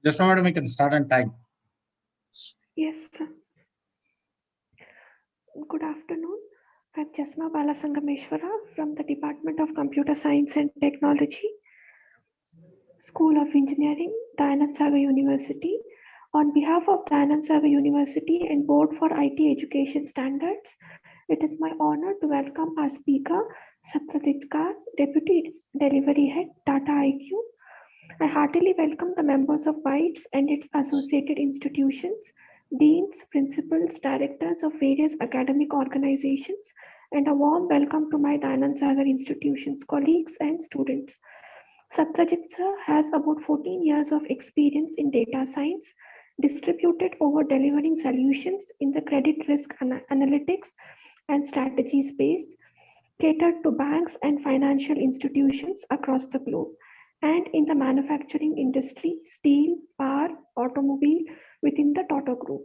Just now, madam, we can start on time. Yes, sir. Good afternoon. I'm Jasma Balasangameshwara from the Department of Computer Science and Technology, School of Engineering, Dayanand Sagar University. On behalf of Dayanand Sagar University and Board for IT Education Standards, it is my honor to welcome our speaker, Satyajit Kar, Deputy Delivery Head, Tata IQ. I heartily welcome the members of BITES and its associated institutions, deans, principals, directors of various academic organizations, and a warm welcome to my Dayanand Sagar institution's colleagues and students. Satyajit sir has about 14 years of experience in data science, distributed over delivering solutions in the credit risk analytics and strategy space, catered to banks and financial institutions across the globe, and in the manufacturing industry, steel, power, automobile within the Tata Group.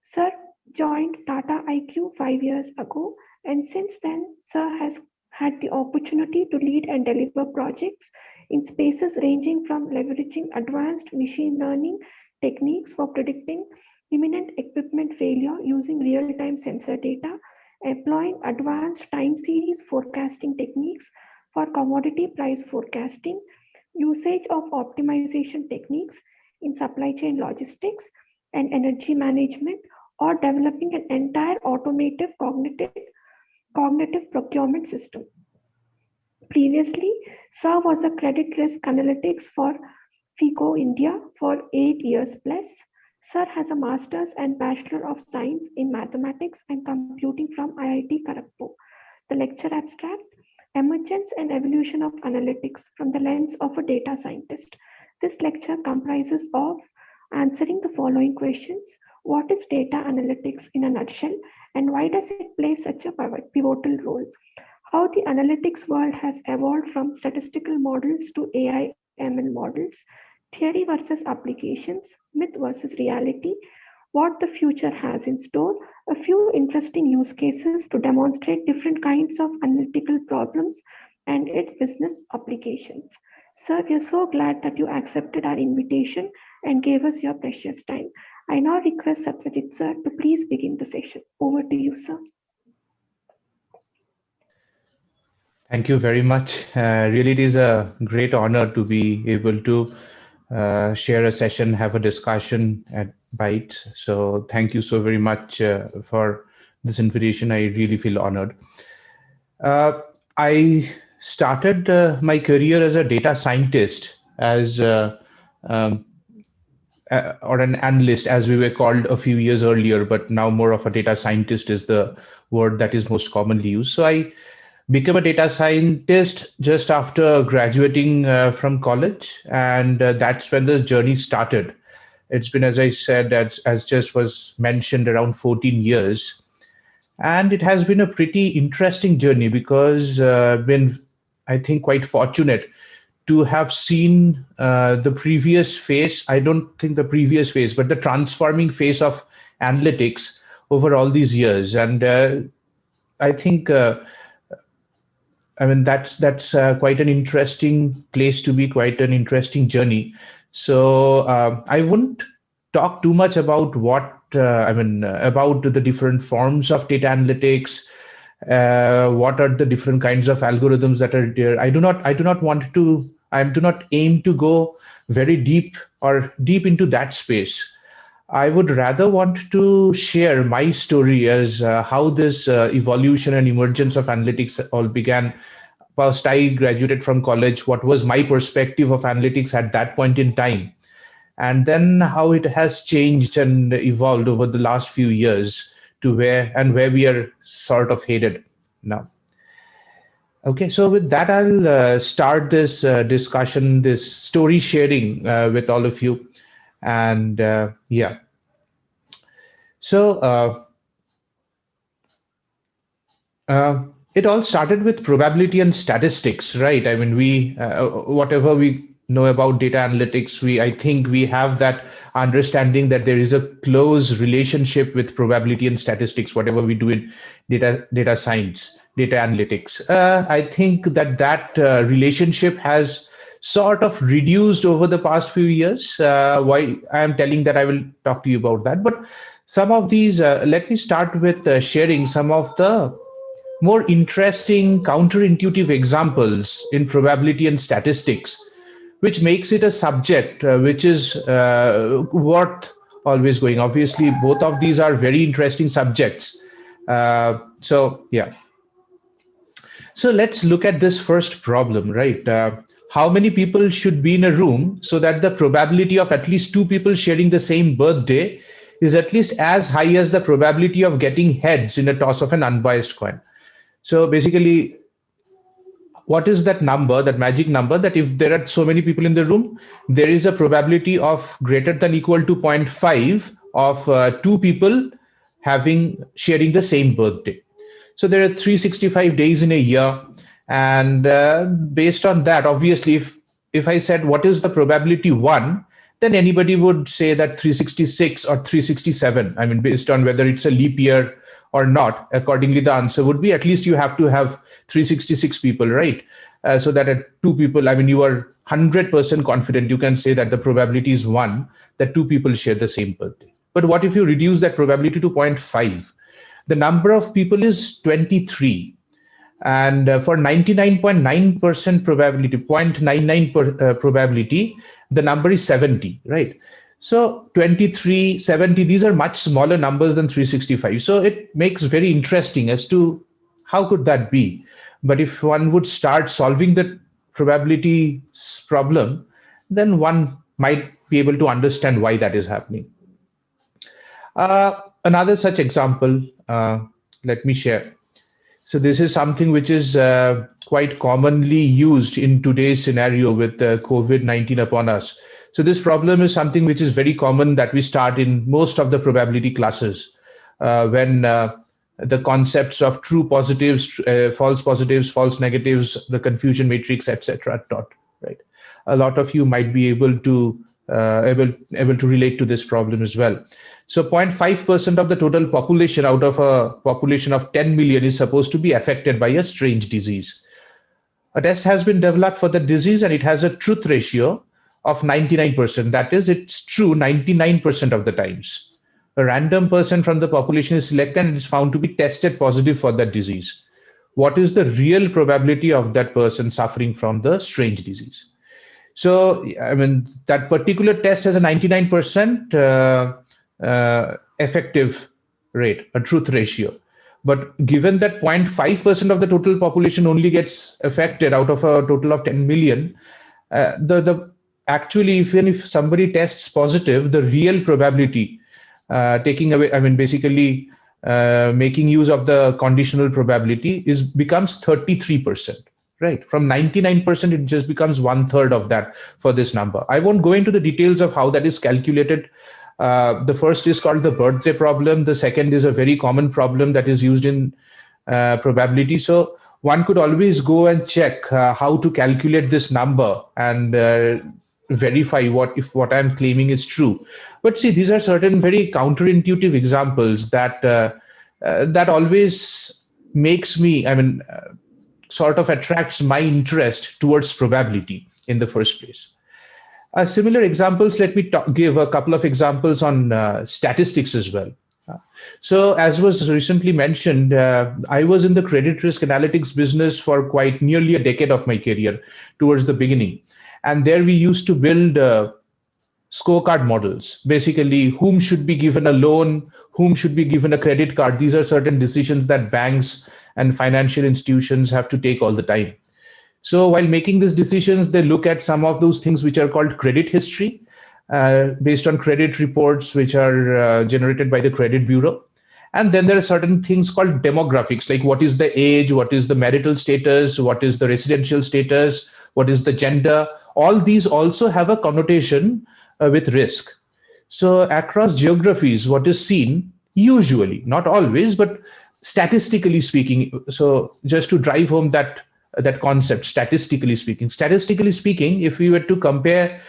Sir joined Tata IQ 5 years ago, and since then, Sir has had the opportunity to lead and deliver projects in spaces ranging from leveraging advanced machine learning techniques for predicting imminent equipment failure using real-time sensor data, employing advanced time series forecasting techniques for commodity price forecasting, usage of optimization techniques in supply chain logistics and energy management, or developing an entire automated cognitive procurement system. Previously, Sir was a credit risk analytics for FICO India for 8 years plus. Sir has a master's and bachelor of science in mathematics and computing from IIT Kharagpur. The lecture abstract, Emergence and Evolution of Analytics from the Lens of a Data Scientist. This lecture comprises of answering the following questions. What is data analytics in a nutshell, and why does it play such a pivotal role? How the analytics world has evolved from statistical models to AI ML models, theory versus applications, myth versus reality, what the future has in store, a few interesting use cases to demonstrate different kinds of analytical problems and its business applications. Sir, we are so glad that you accepted our invitation and gave us your precious time. I now request Satyajit sir to please begin the session. Over to you, sir. Thank you very much. Really, it is a great honor to be able to share a session, have a discussion at Bytes. So thank you so very much for this invitation. I really feel honored. I started my career as a data scientist, as or an analyst, as we were called a few years earlier, but now more of a data scientist is the word that is most commonly used. So I became a data scientist just after graduating from college, and that's when the journey started. It's been, as I said, as just was mentioned, around 14 years. And it has been a pretty interesting journey because I've been, I think, quite fortunate to have seen the previous phase. I don't think the previous phase, but the transforming phase of analytics over all these years. And I think that's quite an interesting place to be, quite an interesting journey. So I wouldn't talk too much about about the different forms of data analytics. What are the different kinds of algorithms that are there? I do not aim to go very deep into that space. I would rather want to share my story as how this evolution and emergence of analytics all began. First, I graduated from college. What was my perspective of analytics at that point in time? And then how it has changed and evolved over the last few years to where we are sort of headed now. Okay, so with that, I'll start this discussion, this story sharing with all of you. And yeah. So it all started with probability and statistics, right? I mean, whatever we know about data analytics, I think we have that understanding that there is a close relationship with probability and statistics, whatever we do in data science, data analytics. I think that relationship has sort of reduced over the past few years. Why I am telling that, I will talk to you about that. But some of these, let me start with sharing some of the more interesting counterintuitive examples in probability and statistics, which makes it a subject which is worth always going. Obviously, both of these are very interesting subjects. Yeah. So let's look at this first problem, right? How many people should be in a room so that the probability of at least two people sharing the same birthday is at least as high as the probability of getting heads in a toss of an unbiased coin? So basically, what is that number, that magic number, that if there are so many people in the room, there is a probability of greater than equal to zero point 0.5 of two people having sharing the same birthday. So there are 365 days in a year, and based on that, obviously, if I said what is the probability 1, then anybody would say that 366 or 367. I mean, based on whether it's a leap year or not, accordingly, the answer would be at least you have to have 366 people, right? So that at two people, I mean, you are 100% confident you can say that the probability is 1 that two people share the same birthday. But what if you reduce that probability to 0.5? The number of people is 23. And for 99.9% probability, 0.99 probability, the number is 70, right? So 23, 70, these are much smaller numbers than 365. So it makes very interesting as to how could that be. But if one would start solving the probability problem, then one might be able to understand why that is happening. Another such example, let me share. So this is something which is quite commonly used in today's scenario with COVID-19 upon us. So this problem is something which is very common that we start in most of the probability classes when the concepts of true positives, false negatives, the confusion matrix, etc. are taught. Right. A lot of you might be able to relate to this problem as well. So 0.5% of the total population out of a population of 10 million is supposed to be affected by a strange disease. A test has been developed for the disease, and it has a truth ratio of 99%. That is, it's true 99% of the times. A random person from the population is selected and is found to be tested positive for that disease. What is the real probability of that person suffering from the strange disease? So, I mean, that particular test has a 99% effective rate, a truth ratio. But given that 0.5% of the total population only gets affected out of a total of 10 million, actually, even if somebody tests positive, the real probability, taking away, I mean, basically making use of the conditional probability becomes 33%. Right. From 99%, it just becomes 1/3 of that for this number. I won't go into the details of how that is calculated. The first is called the birthday problem. The second is a very common problem that is used in probability. So one could always go and check how to calculate this number and verify if what I'm claiming is true. But see, these are certain very counterintuitive examples that that always makes me, I mean, sort of attracts my interest towards probability in the first place. Similar examples, let me give a couple of examples on statistics as well. So as was recently mentioned, I was in the credit risk analytics business for quite nearly a decade of my career towards the beginning. And there we used to build scorecard models, basically whom should be given a loan, whom should be given a credit card. These are certain decisions that banks and financial institutions have to take all the time. So while making these decisions, they look at some of those things which are called credit history, based on credit reports which are generated by the credit bureau. And then there are certain things called demographics, like what is the age, what is the marital status, what is the residential status, what is the gender. All these also have a connotation with risk. So across geographies, what is seen usually, not always, but statistically speaking, so just to drive home that concept, statistically speaking, if we were to compare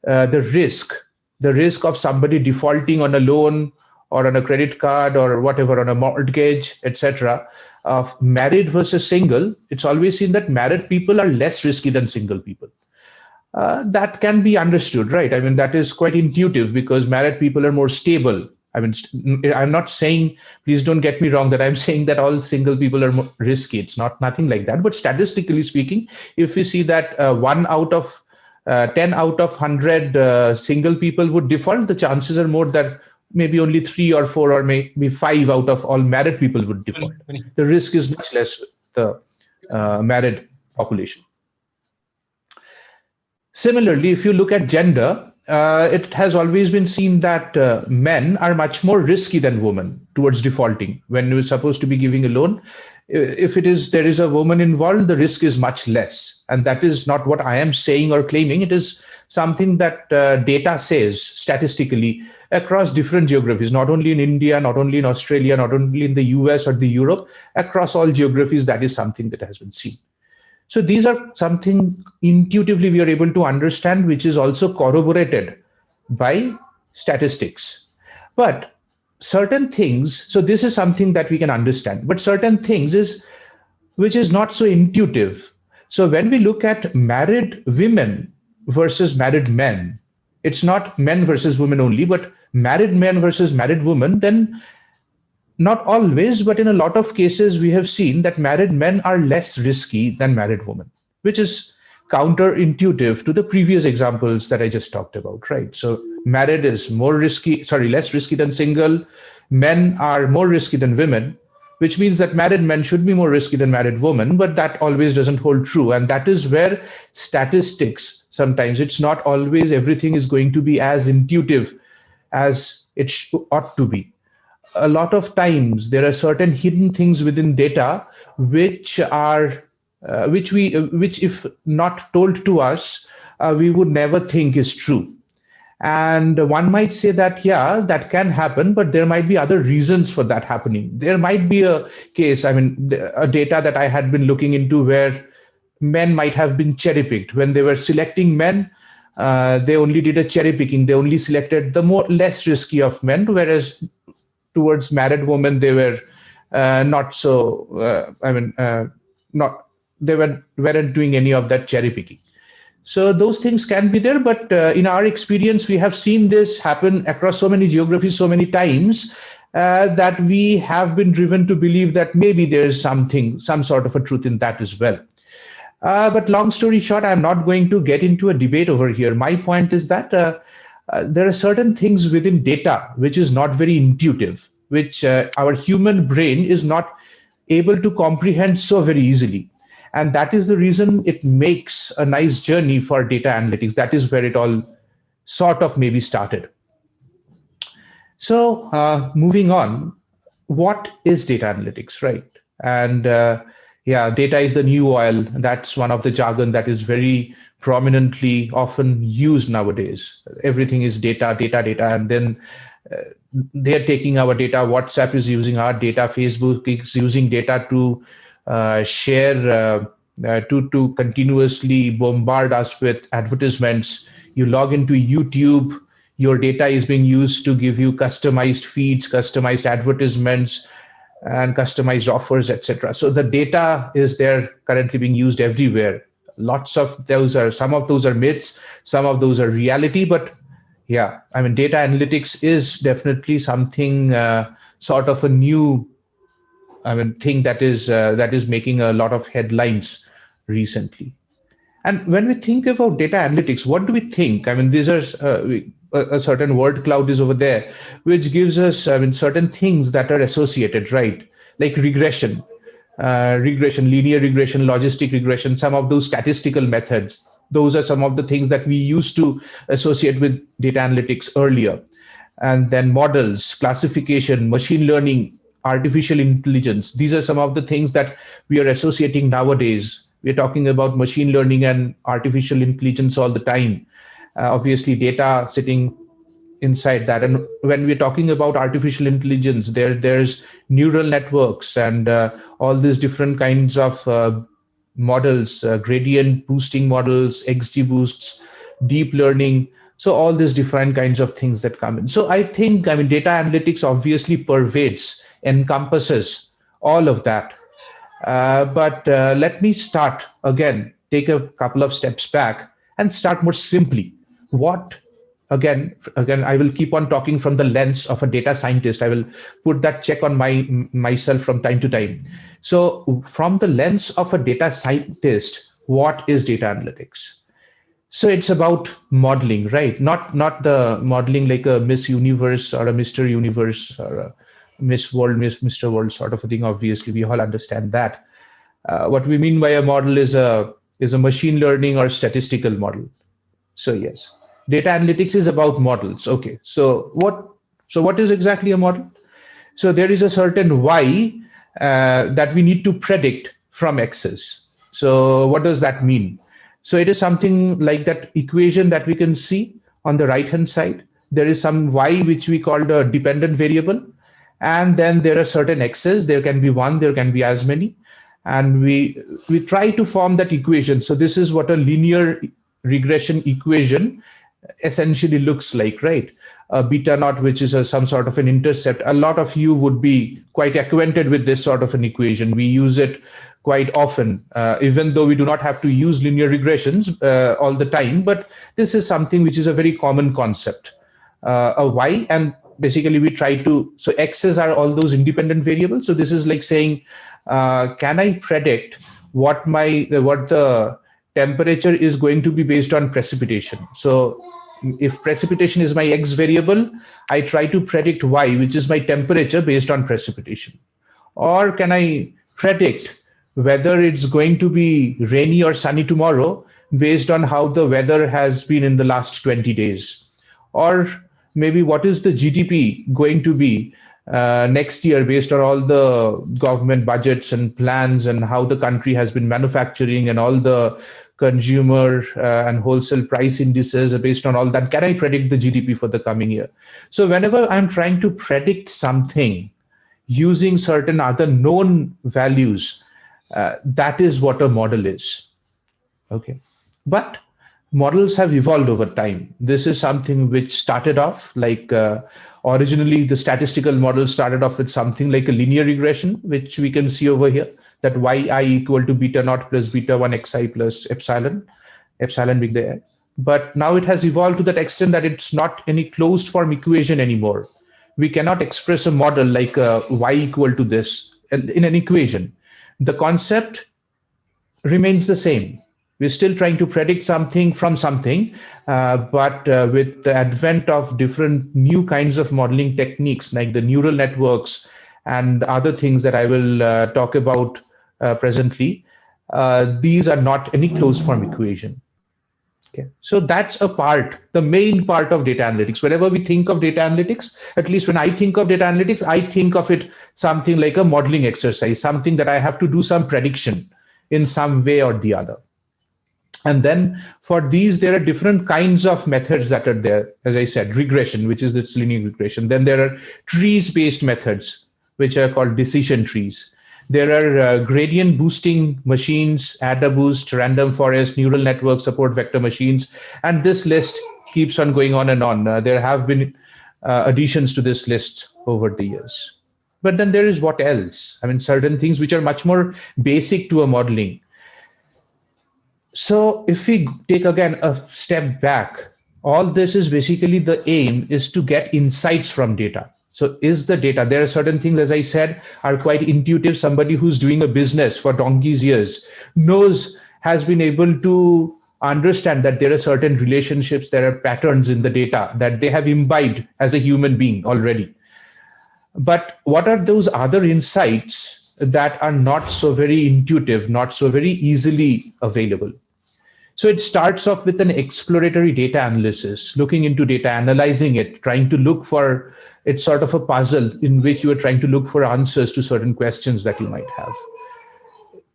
the risk of somebody defaulting on a loan or on a credit card or whatever, on a mortgage, etc., of married versus single, it's always seen that married people are less risky than single people. that can be understood, right? I mean, that is quite intuitive because married people are more stable. I mean, I'm not saying, please don't get me wrong, that I'm saying that all single people are more risky. It's not nothing like that. But statistically speaking, if we see that 10 out of 100 single people would default, the chances are more that maybe only 3 or 4 or maybe 5 out of all married people would default. The risk is much less with the married population. Similarly, if you look at gender, it has always been seen that men are much more risky than women towards defaulting. When you're supposed to be giving a loan, if it is there is a woman involved, the risk is much less. And that is not what I am saying or claiming. It is something that data says statistically across different geographies, not only in India, not only in Australia, not only in the US or the Europe, across all geographies, that is something that has been seen. So these are something intuitively we are able to understand, which is also corroborated by statistics. But certain things, so this is something that we can understand, but certain things is which is not so intuitive. So when we look at married women versus married men, it's not men versus women only, but married men versus married women, then not always, but in a lot of cases, we have seen that married men are less risky than married women, which is counterintuitive to the previous examples that I just talked about, right? So married is less risky than single. Men are more risky than women, which means that married men should be more risky than married women, but that always doesn't hold true. And that is where statistics, sometimes it's not always everything is going to be as intuitive as it ought to be. A lot of times there are certain hidden things within data which are which if not told to us, we would never think is true. And one might say that, yeah, that can happen, but there might be other reasons for that happening. There might be a case, I mean, a data that I had been looking into where men might have been cherry picked. When they were selecting men, they only did a cherry picking. They only selected the less risky of men, whereas towards married women, they were not so, not, weren't doing any of that cherry picking. So those things can be there, but in our experience, we have seen this happen across so many geographies so many times that we have been driven to believe that maybe there is some sort of a truth in that as well. But long story short, I'm not going to get into a debate over here. My point is that there are certain things within data which is not very intuitive, which our human brain is not able to comprehend so very easily. And that is the reason it makes a nice journey for data analytics. That is where it all sort of maybe started. So moving on, what is data analytics, right? And yeah, data is the new oil. That's one of the jargon that is very prominently often used nowadays. Everything is data, data, data, and then they're taking our data. WhatsApp is using our data. Facebook is using data to share, to continuously bombard us with advertisements. You log into YouTube, your data is being used to give you customized feeds, customized advertisements, and customized offers, etc. So the data is there currently being used everywhere. Lots of those are, some of those are myths, some of those are reality, but yeah, I mean, data analytics is definitely something sort of a new, I mean, thing that is making a lot of headlines recently. And when we think about data analytics, what do we think? I mean, these are a certain word cloud is over there, which gives us, I mean, certain things that are associated, right? Like regression, linear regression, logistic regression, some of those statistical methods. Those are some of the things that we used to associate with data analytics earlier. And then models, classification, machine learning, artificial intelligence. These are some of the things that we are associating nowadays. We're talking about machine learning and artificial intelligence all the time. Obviously, data sitting inside that. And when we're talking about artificial intelligence, there's neural networks and all these different kinds of models, gradient boosting models, XGBoosts, deep learning. So all these different kinds of things that come in. So I think, I mean, data analytics obviously pervades, encompasses all of that. But let me start again, take a couple of steps back and start more simply. What again, I will keep on talking from the lens of a data scientist. I will put that check on myself from time to time. So from the lens of a data scientist, what is data analytics? So it's about modeling, right? Not the modeling like a Miss Universe or a Mr. Universe or a Miss World, Mr. World sort of a thing. Obviously, we all understand that. What we mean by a model is a machine learning or statistical model. So yes, data analytics is about models. Okay, so what is exactly a model? So there is a certain y that we need to predict from x's. So what does that mean? So it is something like that equation that we can see on the right hand side. There is some y which we call the dependent variable, and then there are certain x's. There can be one, there can be as many, and we try to form that equation. So this is what a linear regression equation essentially looks like, right? Beta naught, which is some sort of an intercept. A lot of you would be quite acquainted with this sort of an equation. We use it quite often, even though we do not have to use linear regressions all the time. But this is something which is a very common concept. A y, and basically we try to, so x's are all those independent variables. So this is like saying, can I predict what the temperature is going to be based on precipitation? So if precipitation is my x variable, I try to predict y, which is my temperature based on precipitation. Or can I predict whether it's going to be rainy or sunny tomorrow based on how the weather has been in the last 20 days? Or maybe what is the GDP going to be next year based on all the government budgets and plans and how the country has been manufacturing and all the consumer and wholesale price indices based on all that? Can I predict the GDP for the coming year? So whenever I'm trying to predict something using certain other known values, that is what a model is. Okay. But models have evolved over time. This is something which started off like originally the statistical model started off with something like a linear regression, which we can see over here, that yi equal to beta naught plus beta 1 xi plus epsilon being there. But now it has evolved to that extent that it's not any closed form equation anymore. We cannot express a model like y equal to this in an equation. The concept remains the same. We're still trying to predict something from something, but with the advent of different new kinds of modeling techniques like the neural networks and other things that I will talk about presently, these are not any closed form equation. Okay. So that's a part, the main part of data analytics. Whenever we think of data analytics, at least when I think of data analytics, I think of it something like a modeling exercise, something that I have to do some prediction in some way or the other. And then for these, there are different kinds of methods that are there. As I said, regression, which is this linear regression. Then there are trees-based methods, which are called decision trees. There are gradient boosting machines, AdaBoost, random forest, neural network support vector machines. And this list keeps on going on and on. There have been additions to this list over the years. But then there is what else? I mean, certain things which are much more basic to a modeling. So if we take again a step back, all this is basically the aim is to get insights from data. So is the data, there are certain things, as I said, are quite intuitive. Somebody who's doing a business for donkey's years has been able to understand that there are certain relationships, there are patterns in the data that they have imbibed as a human being already. But what are those other insights that are not so very intuitive, not so very easily available? So it starts off with an exploratory data analysis, looking into data, analyzing it, trying to look for, it's sort of a puzzle in which you are trying to look for answers to certain questions that you might have.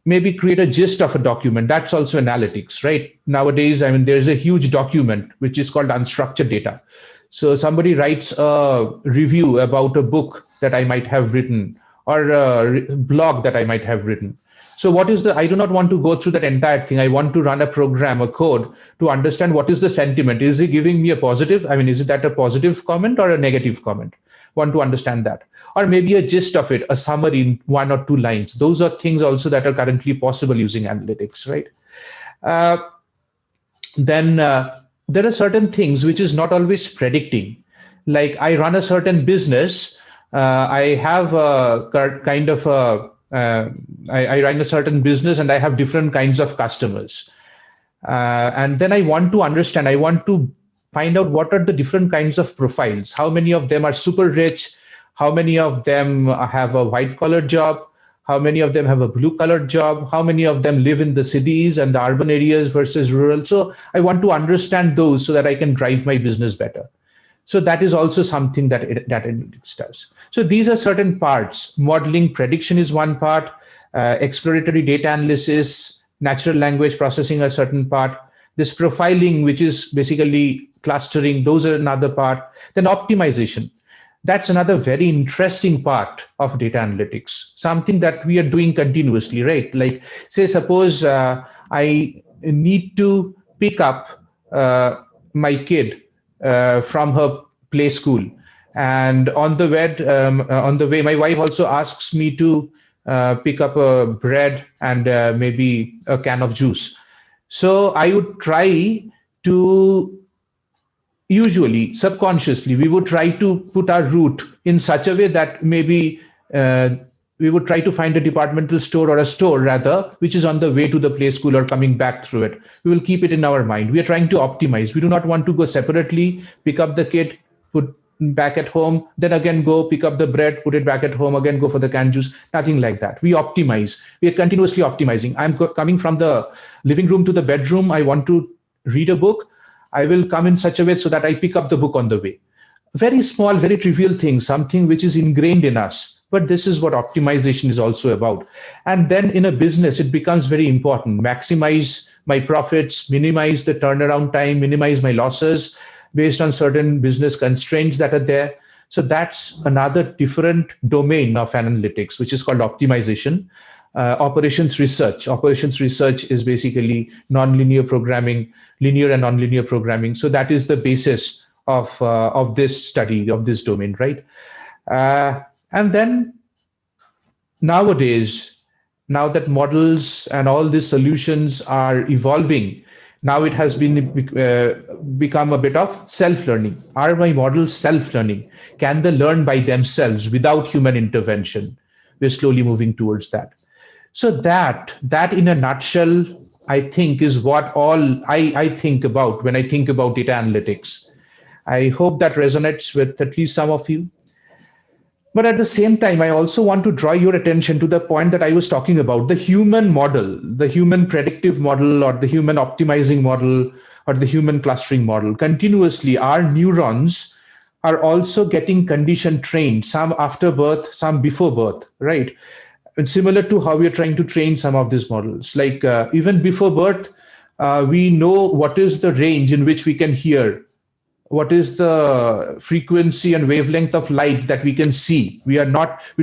Maybe create a gist of a document. That's also analytics, right? Nowadays, I mean, there's a huge document which is called unstructured data. So somebody writes a review about a book that I might have written or a blog that I might have written. So what is I do not want to go through that entire thing. I want to run a program, a code to understand what is the sentiment. Is he giving me a positive? I mean, is that a positive comment or a negative comment? Want to understand that. Or maybe a gist of it, a summary in 1 or 2 lines. Those are things also that are currently possible using analytics, right? then there are certain things which is not always predicting. Like I run a certain business, I have a kind of a I run a certain business and I have different kinds of customers. And then I want to understand, I want to find out what are the different kinds of profiles. How many of them are super rich? How many of them have a white collar job? How many of them have a blue collar job? How many of them live in the cities and the urban areas versus rural? So I want to understand those so that I can drive my business better. So that is also something that data analytics does. So these are certain parts. Modeling prediction is one part, exploratory data analysis, natural language processing a certain part. This profiling, which is basically clustering, those are another part. Then optimization. That's another very interesting part of data analytics, something that we are doing continuously, right? Like, say, suppose I need to pick up my kid from her play school, and on the way, my wife also asks me to pick up a bread and maybe a can of juice. So I would try to usually subconsciously we would try to put our route in such a way that maybe uh, we would try to find a departmental store or a store rather which is on the way to the play school or coming back through it. We will keep it in our mind. We are trying to optimize. We do not want to go separately, pick up the kit, put back at home, then again go pick up the bread, put it back at home, again go for the canned juice. Nothing like that. We optimize. We are continuously optimizing. Coming from the living room to the bedroom. I want to read a book. I will come in such a way so that I pick up the book on the way. Very small, very trivial thing, something which is ingrained in us. But this is what optimization is also about. And then in a business, it becomes very important. Maximize my profits, minimize the turnaround time, minimize my losses based on certain business constraints that are there. So that's another different domain of analytics, which is called optimization. Operations research. Operations research is basically nonlinear programming, linear and nonlinear programming. So that is the basis of this study of this domain, right? And then nowadays, now that models and all these solutions are evolving, now it has been become a bit of self-learning. Are my models self-learning? Can they learn by themselves without human intervention? We're slowly moving towards that. So that in a nutshell, I think is what all I think about when I think about data analytics. I hope that resonates with at least some of you. But at the same time, I also want to draw your attention to the point that I was talking about, the human model, the human predictive model, or the human optimizing model, or the human clustering model. Continuously, our neurons are also getting condition trained, some after birth, some before birth, right? And similar to how we are trying to train some of these models. Like even before birth, we know what is the range in which we can hear, what is the frequency and wavelength of light that we can see. We do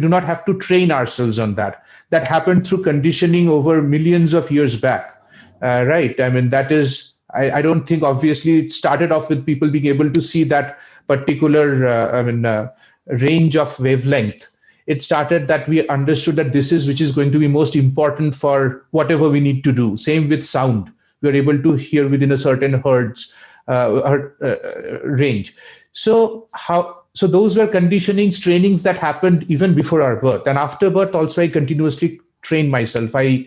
not have to train ourselves on that. That happened through conditioning over millions of years back, right? I mean, that is, I don't think obviously it started off with people being able to see that particular, range of wavelength. It started that we understood that this is which is going to be most important for whatever we need to do. Same with sound. We are able to hear within a certain hertz range. So those were conditionings, trainings that happened even before our birth. And after birth, also I continuously train myself. I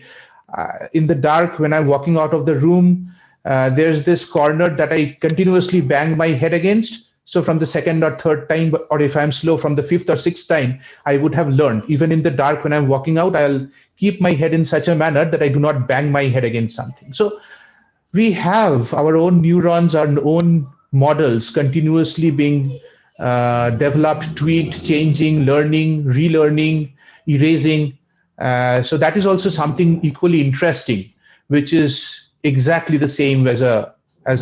in the dark when I'm walking out of the room, there's this corner that I continuously bang my head against. So from the second or third time, or if I'm slow from the fifth or sixth time, I would have learned. Even in the dark when I'm walking out, I'll keep my head in such a manner that I do not bang my head against something. So we have our own neurons, our own models continuously being developed, tweaked, changing, learning, relearning, erasing. So that is also something equally interesting, which is exactly the same as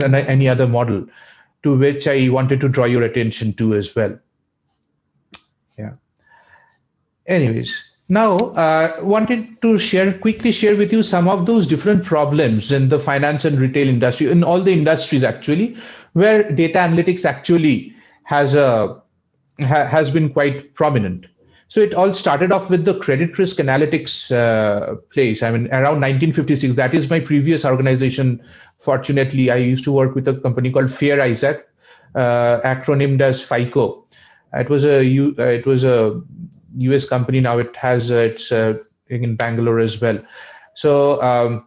any other model, to which I wanted to draw your attention to as well. Yeah. Anyways, now wanted to quickly share with you some of those different problems in the finance and retail industry, in all the industries actually, where data analytics actually has been quite prominent. So it all started off with the credit risk analytics place. I mean, around 1956. That is my previous organization fortunately, I used to work with a company called Fair Isaac, acronymed as FICO. It was a US company. Now it has its in Bangalore as well. So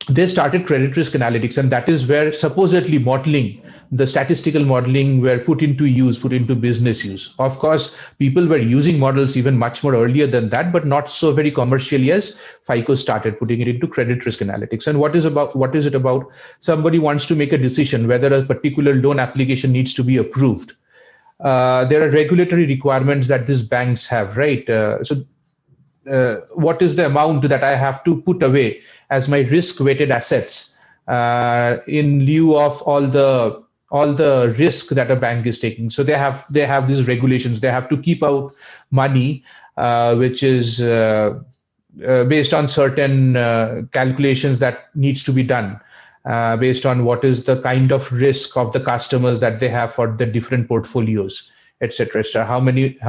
they started credit risk analytics, and that is where supposedly modeling, the statistical modeling, were put into use, put into business use. Of course, people were using models even much more earlier than that, but not so very commercially as FICO started putting it into credit risk analytics. And what is it about? Somebody wants to make a decision whether a particular loan application needs to be approved. There are regulatory requirements that these banks have, right? What is the amount that I have to put away as my risk-weighted assets in lieu of all the risk that a bank is taking. So they have these regulations. They have to keep out money, which is based on certain calculations that needs to be done. Based on what is the kind of risk of the customers that they have for the different portfolios, etc., etc. How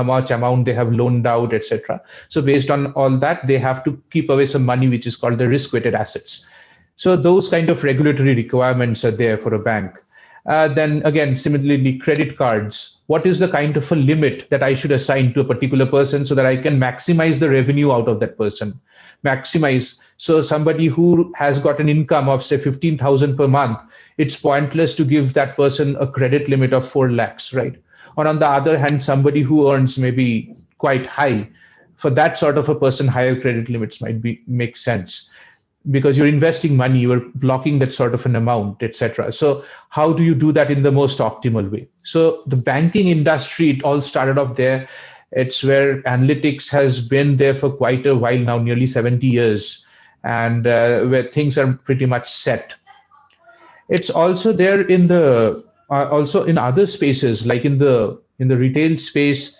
much amount they have loaned out, etc. So based on all that, they have to keep away some money, which is called the risk-weighted assets. So those kind of regulatory requirements are there for a bank. Then again, similarly, credit cards. What is the kind of a limit that I should assign to a particular person so that I can maximize the revenue out of that person? Maximize. So somebody who has got an income of say 15,000 per month, it's pointless to give that person a credit limit of 4 lakhs, right? Or on the other hand, somebody who earns maybe quite high, for that sort of a person, higher credit limits might make sense, because you're investing money, you're blocking that sort of an amount, etc. So how do you do that in the most optimal way? So the banking industry, it all started off there. It's where analytics has been there for quite a while now, nearly 70 years, and where things are pretty much set. It's also there in the also in other spaces, like in the retail space,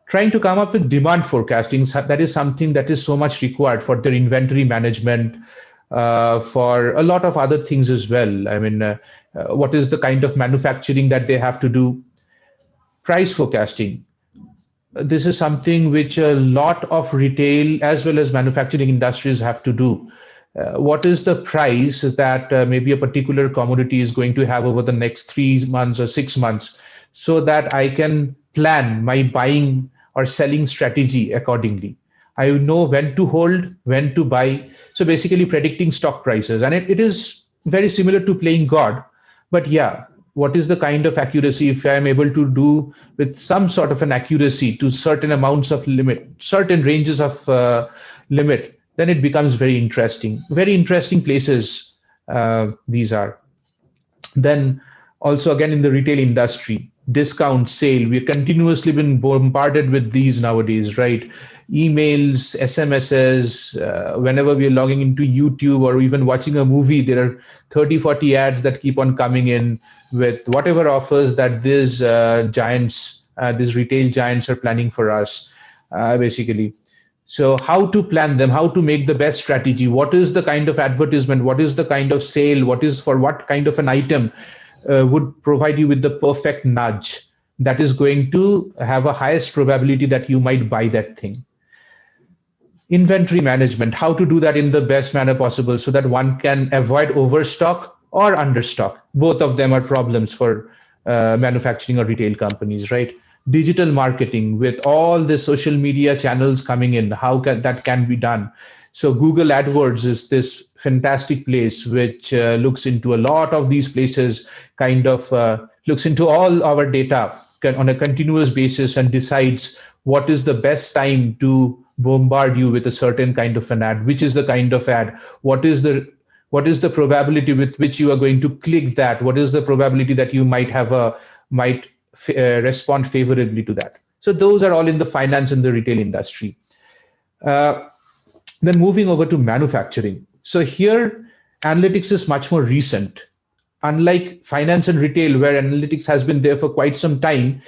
trying to come up with demand forecasting. That is something that is so much required for their inventory management, for a lot of other things as well. I mean, what is the kind of manufacturing that they have to do? Price forecasting. This is something which a lot of retail as well as manufacturing industries have to do. What is the price that maybe a particular commodity is going to have over the next 3 months or 6 months, so that I can plan my buying or selling strategy accordingly. I know when to hold, when to buy. So basically predicting stock prices. And it is very similar to playing God. But yeah, what is the kind of accuracy if I'm able to do with some sort of an accuracy to certain amounts of limit, certain ranges of limit, then it becomes very interesting. Very interesting places these are. Then also again in the retail industry, discount sale, we've continuously been bombarded with these nowadays, right? Emails, SMSs, whenever we're logging into YouTube or even watching a movie, there are 30, 40 ads that keep on coming in with whatever offers that these giants, these retail giants are planning for us, basically. So how to plan them, how to make the best strategy, what is the kind of advertisement, what is the kind of sale, what is for what kind of an item would provide you with the perfect nudge that is going to have a highest probability that you might buy that thing. Inventory management, how to do that in the best manner possible so that one can avoid overstock or understock. Both of them are problems for manufacturing or retail companies, right? Digital marketing with all the social media channels coming in, how that can be done. So Google AdWords is this fantastic place which looks into a lot of these places, kind of looks into all our data on a continuous basis and decides what is the best time to bombard you with a certain kind of an ad, which is the kind of ad, what is the probability with which you are going to click that, what is the probability that you might respond favorably to that. So those are all in the finance and the retail industry. Then moving over to manufacturing. So here, analytics is much more recent. Unlike finance and retail, where analytics has been there for quite some time,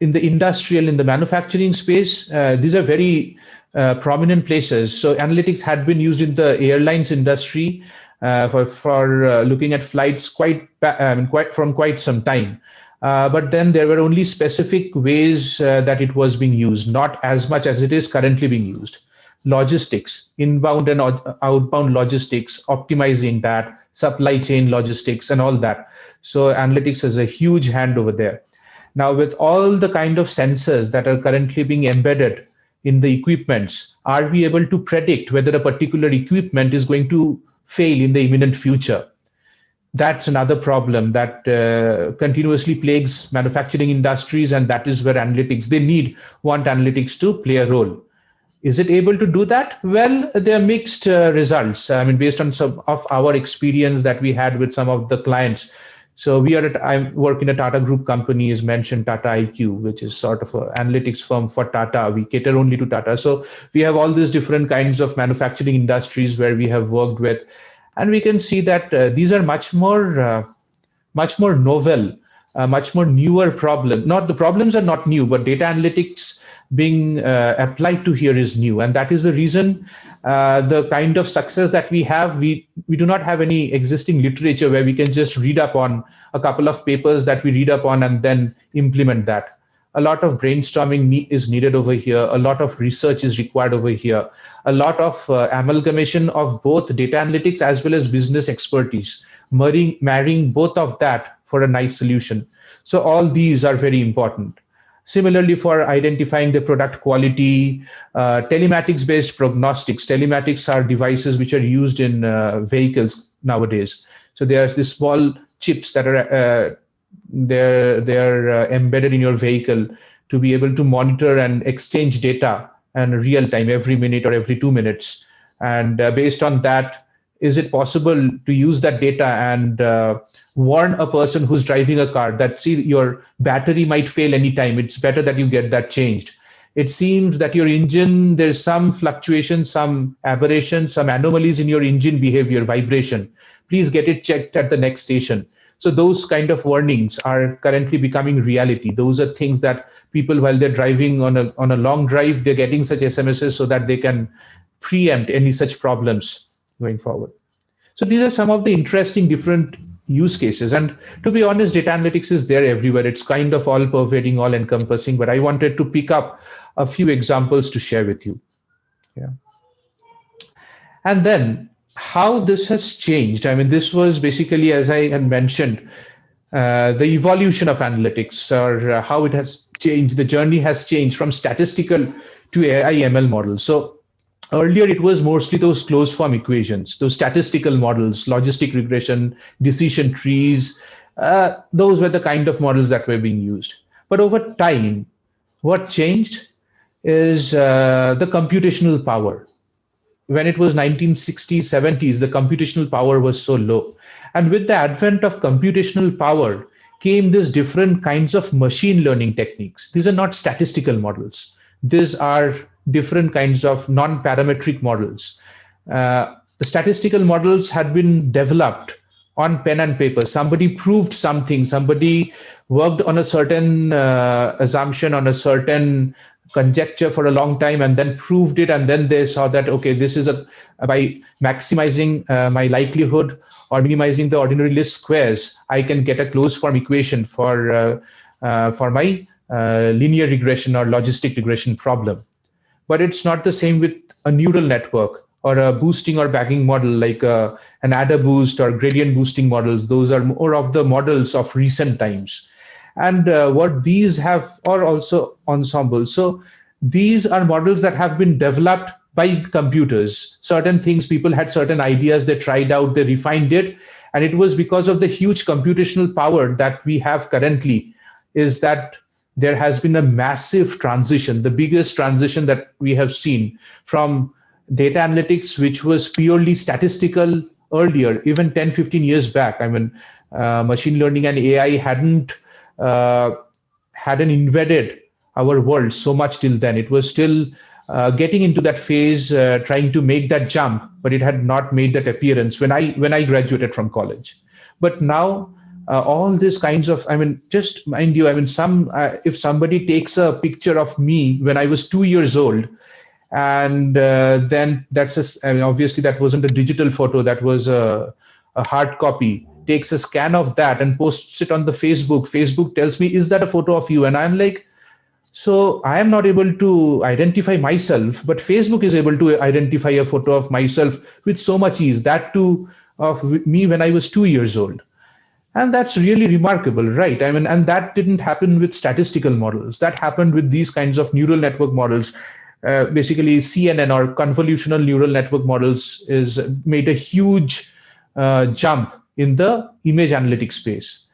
in the industrial, in the manufacturing space, these are very prominent places. So analytics had been used in the airlines industry for looking at flights from quite some time. But then there were only specific ways that it was being used, not as much as it is currently being used. Logistics, inbound and outbound logistics, optimizing that, supply chain logistics and all that. So analytics has a huge hand over there. Now, with all the kind of sensors that are currently being embedded in the equipments, are we able to predict whether a particular equipment is going to fail in the imminent future? That's another problem that continuously plagues manufacturing industries, and that is where analytics, they want analytics to play a role. Is it able to do that? Well, there are mixed results. I mean, based on some of our experience that we had with some of the clients. So I work in a Tata Group company, is mentioned Tata IQ, which is sort of an analytics firm for Tata. We cater only to Tata. So we have all these different kinds of manufacturing industries where we have worked with, and we can see that these are much more novel, much more newer problem. Not the problems are not new, but data analytics being applied to here is new, and that is the reason the kind of success that we have. We do not have any existing literature where we can just read up on a couple of papers that we read up on and then implement that. A lot of brainstorming is needed over here. A lot of research is required over here. A lot of amalgamation of both data analytics as well as business expertise, marrying both of that for a nice solution. So all these are very important. Similarly, for identifying the product quality, telematics-based prognostics. Telematics are devices which are used in vehicles nowadays. So there are these small chips that are they're embedded in your vehicle to be able to monitor and exchange data in real time, every minute or every 2 minutes. And based on that, is it possible to use that data and warn a person who's driving a car that, see, your battery might fail anytime. It's better that you get that changed. It seems that your engine, there's some fluctuation, some aberration, some anomalies in your engine behavior, vibration. Please get it checked at the next station. So those kind of warnings are currently becoming reality. Those are things that people, while they're driving on a long drive, they're getting such SMSs so that they can preempt any such problems going forward. So these are some of the interesting different use cases. And to be honest, data analytics is there everywhere. It's kind of all pervading, all encompassing, but I wanted to pick up a few examples to share with you. Yeah. And then how this has changed. I mean, this was basically, as I had mentioned, the evolution of analytics, or how it has changed. The journey has changed from statistical to AI ML models. So earlier, it was mostly those closed form equations, those statistical models, logistic regression, decision trees. Those were the kind of models that were being used. But over time, what changed is the computational power. When it was 1960s, 70s, the computational power was so low. And with the advent of computational power came these different kinds of machine learning techniques. These are not statistical models. These are different kinds of non-parametric models. The statistical models had been developed on pen and paper. Somebody proved something. Somebody worked on a certain assumption, on a certain conjecture for a long time, and then proved it. And then they saw that, okay, this is by maximizing my likelihood or minimizing the ordinary list squares, I can get a closed form equation for my linear regression or logistic regression problem. But it's not the same with a neural network or a boosting or bagging model like an adder boost or gradient boosting models. Those are more of the models of recent times. And what these have are also ensembles. So these are models that have been developed by computers. Certain things, people had certain ideas, they tried out, they refined it. And it was because of the huge computational power that we have currently, is that there has been a massive transition, the biggest transition that we have seen from data analytics, which was purely statistical earlier, even 10, 15 years back. I mean, machine learning and AI hadn't invaded our world so much till then. It was still getting into that phase, trying to make that jump, but it had not made that appearance when I graduated from college. But now, all these kinds of, I mean, just mind you, I mean, if somebody takes a picture of me when I was 2 years old, and then I mean, obviously that wasn't a digital photo, that was a hard copy, takes a scan of that and posts it on the Facebook. Facebook tells me, is that a photo of you? And I'm like, so I am not able to identify myself, but Facebook is able to identify a photo of myself with so much ease. That too, of me when I was 2 years old. And that's really remarkable, right? I mean, and that didn't happen with statistical models. That happened with these kinds of neural network models. Basically, CNN or convolutional neural network models is made a huge jump in the image analytics space.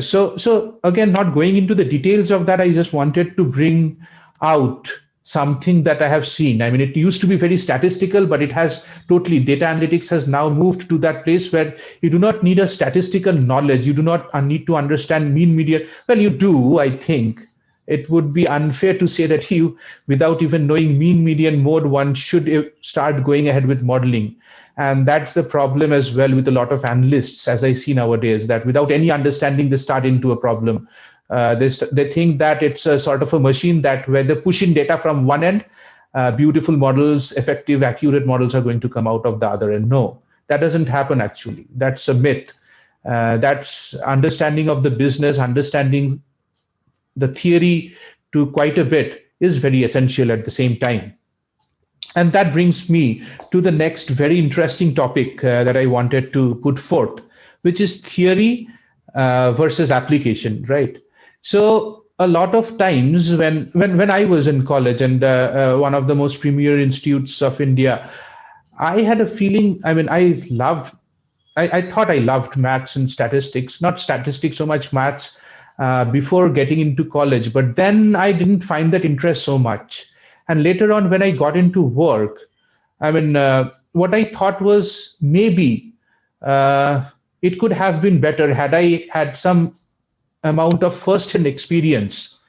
So again, not going into the details of that, I just wanted to bring out something that I have seen. I mean, it used to be very statistical, but it has totally, data analytics has now moved to that place where you do not need a statistical knowledge. You do not need to understand mean median. Well, you do, I think. It would be unfair to say that you, without even knowing mean median mode, one should start going ahead with modeling. And that's the problem as well with a lot of analysts, as I see nowadays, that without any understanding, they start into a problem. They think that it's a sort of a machine that where they push in data from one end, beautiful models, effective, accurate models are going to come out of the other end. No, that doesn't happen actually. That's a myth. That's understanding of the business, understanding the theory to quite a bit is very essential at the same time. And that brings me to the next very interesting topic that I wanted to put forth, which is theory versus application, right? So a lot of times when I was in college and one of the most premier institutes of India, I had a feeling, I mean, I thought I loved maths and statistics, not statistics so much maths before getting into college, but then I didn't find that interest so much. And later on, when I got into work, I mean, what I thought was maybe it could have been better had I had some amount of first-hand experience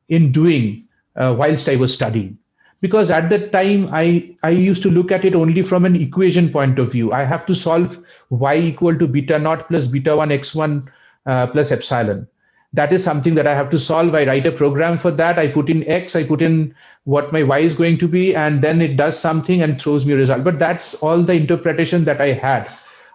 in doing whilst I was studying. Because at that time, I used to look at it only from an equation point of view. I have to solve y equal to beta naught plus beta 1 x1 plus epsilon. That is something that I have to solve. I write a program for that. I put in x, I put in what my y is going to be, and then it does something and throws me a result. But that's all the interpretation that I had.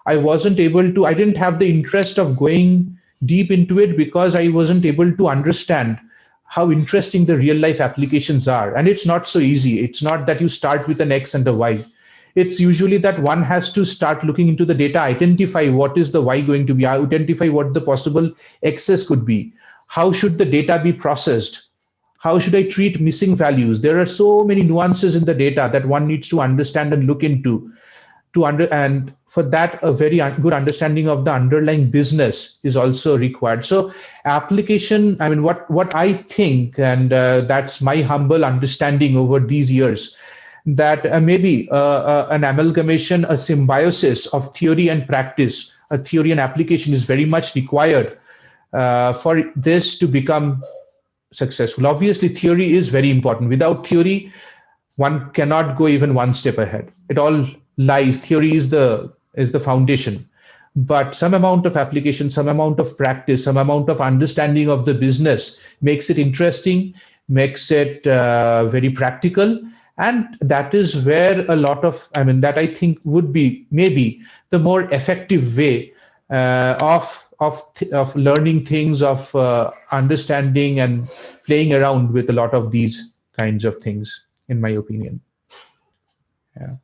I didn't have the interest of going deep into it because I wasn't able to understand how interesting the real life applications are. And it's not so easy. It's not that you start with an X and a Y. It's usually that one has to start looking into the data, identify what is the Y going to be, identify what the possible X's could be. How should the data be processed? How should I treat missing values? There are so many nuances in the data that one needs to understand and look into and for that a very good understanding of the underlying business is also required. So application, I mean, what I think, and that's my humble understanding over these years, that maybe an amalgamation, a symbiosis of theory and practice, a theory and application is very much required for this to become successful. Obviously theory is very important. Without theory, one cannot go even one step ahead. It all lies. Theory is the foundation, but some amount of application, some amount of practice, some amount of understanding of the business makes it interesting, makes it very practical, and that is where a lot of, I mean, that I think would be maybe the more effective way of learning things, of understanding and playing around with a lot of these kinds of things, in my opinion. Yeah.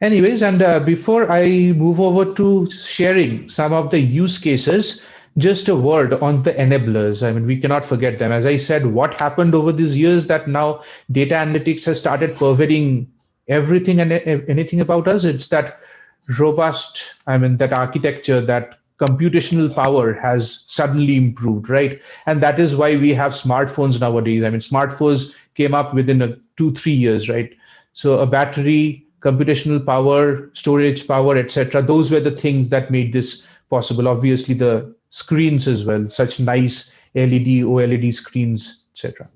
Anyways, and before I move over to sharing some of the use cases, just a word on the enablers. I mean, we cannot forget them. As I said, what happened over these years that now data analytics has started pervading everything and anything about us. It's that robust, I mean, that architecture, that computational power has suddenly improved, right? And that is why we have smartphones nowadays. I mean, smartphones came up within 2-3 years, right? So a battery, computational power, storage power, etc. Those were the things that made this possible. Obviously, the screens as well, such nice LED, OLED screens, etc.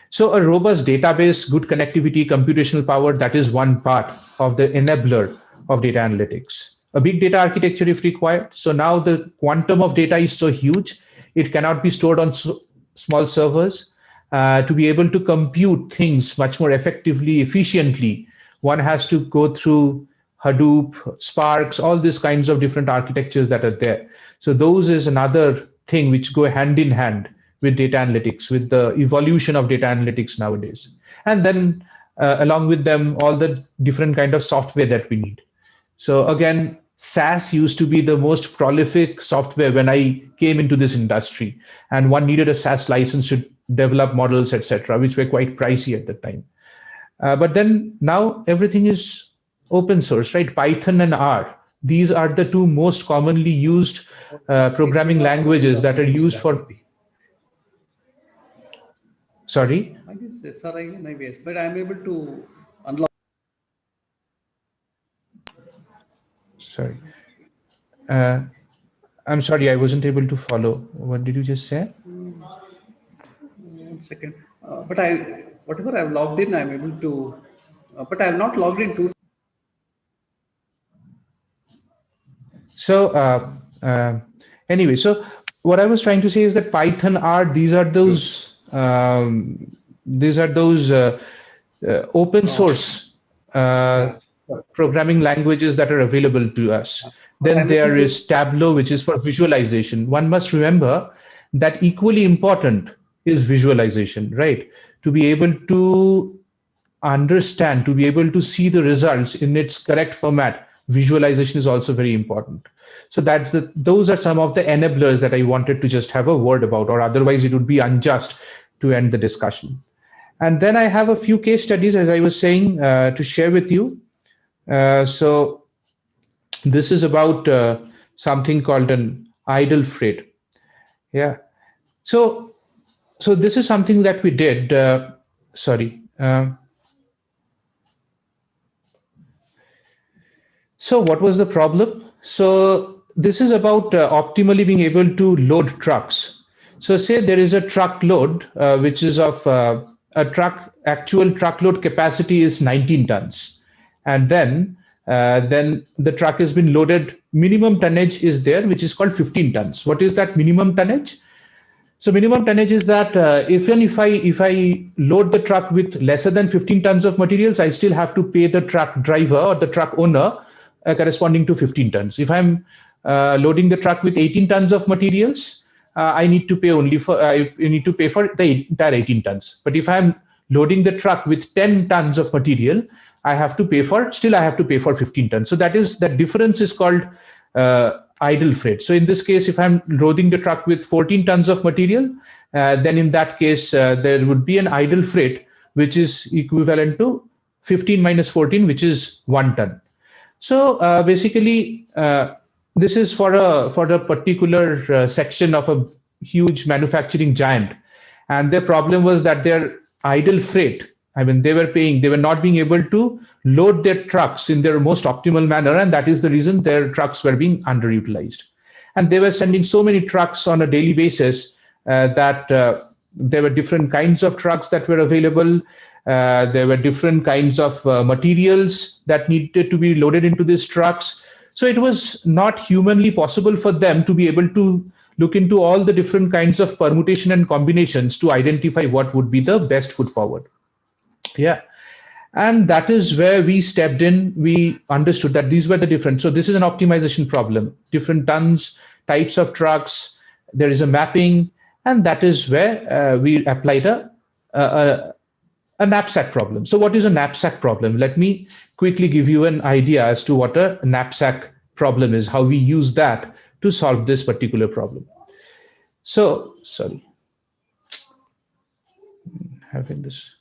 So a robust database, good connectivity, computational power, that is one part of the enabler of data analytics. A big data architecture if required. So now the quantum of data is so huge, it cannot be stored on small servers. To be able to compute things much more effectively, efficiently, one has to go through Hadoop, Sparks, all these kinds of different architectures that are there. So those is another thing which go hand in hand with data analytics, with the evolution of data analytics nowadays. And then along with them, all the different kind of software that we need. So again, SAS used to be the most prolific software when I came into this industry, and one needed a SAS license to develop models, etc., which were quite pricey at the time. But then now everything is open source, right? Python and R. These are the two most commonly used programming languages that are used for. Sorry? I guess SRI and IBS, but I'm able to unlock. Sorry. Uh, I'm sorry, I wasn't able to follow. What did you just say? 1 second. But whatever I've logged in, I'm able to, but I have not logged in to. So anyway, so what I was trying to say is that Python R, these are those open source programming languages that are available to us. Then there is Tableau, which is for visualization. One must remember that equally important is visualization, right? To be able to understand, to be able to see the results in its correct format, visualization is also very important. So those are some of the enablers that I wanted to just have a word about, or otherwise it would be unjust to end the discussion. And then I have a few case studies, as I was saying, to share with you. So this is about something called an idle freight. Yeah. So this is something that we did. Sorry. So what was the problem? So this is about optimally being able to load trucks. So say there is a truckload, which is of actual truckload capacity is 19 tons. And then the truck has been loaded, minimum tonnage is there, which is called 15 tons. What is that minimum tonnage? So minimum tonnage is that even if I load the truck with lesser than 15 tons of materials, I still have to pay the truck driver or the truck owner corresponding to 15 tons. If I'm loading the truck with 18 tons of materials, I need to pay for the entire 18 tons. But if I'm loading the truck with 10 tons of material, I have to pay for 15 tons. So that difference is called idle freight. So in this case, if I'm loading the truck with 14 tons of material, then in that case, there would be an idle freight, which is equivalent to 15 minus 14, which is 1 ton. So basically, this is for a particular section of a huge manufacturing giant, and their problem was that their idle freight, I mean, they were not being able to load their trucks in their most optimal manner, and that is the reason their trucks were being underutilized. And they were sending so many trucks on a daily basis that there were different kinds of trucks that were available. There were different kinds of materials that needed to be loaded into these trucks. So it was not humanly possible for them to be able to look into all the different kinds of permutation and combinations to identify what would be the best foot forward. Yeah. And that is where we stepped in. We understood that these were the different. So this is an optimization problem, different tons, types of trucks. There is a mapping, and that is where we applied a knapsack problem. So what is a knapsack problem? Let me quickly give you an idea as to what a knapsack problem is, how we use that to solve this particular problem. So, sorry, having this.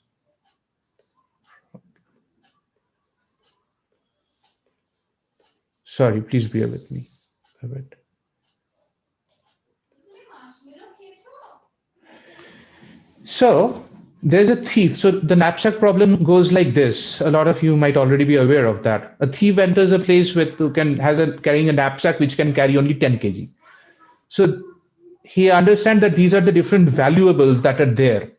Sorry, please bear with me a bit. So there's a thief. So the knapsack problem goes like this. A lot of you might already be aware of that. A thief enters a place carrying a knapsack which can carry only 10 kg. So he understands that these are the different valuables that are there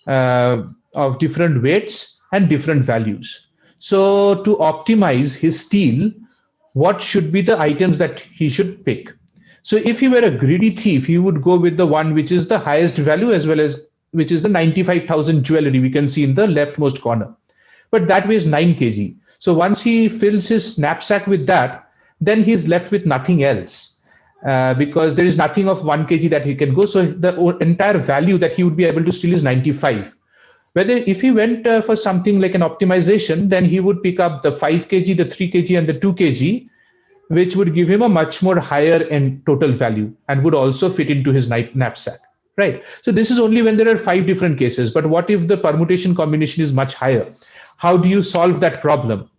of different weights and different values. So to optimize his steal, what should be the items that he should pick? So if he were a greedy thief, he would go with the one which is the highest value, as well as which is the 95,000 jewelry we can see in the leftmost corner. But that weighs 9 kg. So once he fills his knapsack with that, then he's left with nothing else because there is nothing of 1 kg that he can go. So the entire value that he would be able to steal is 95. Whether if he went for something like an optimization, then he would pick up the 5 kg, the 3 kg, and the 2 kg, which would give him a much more higher end total value and would also fit into his knapsack, right? So this is only when there are 5 different cases. But what if the permutation combination is much higher? How do you solve that problem?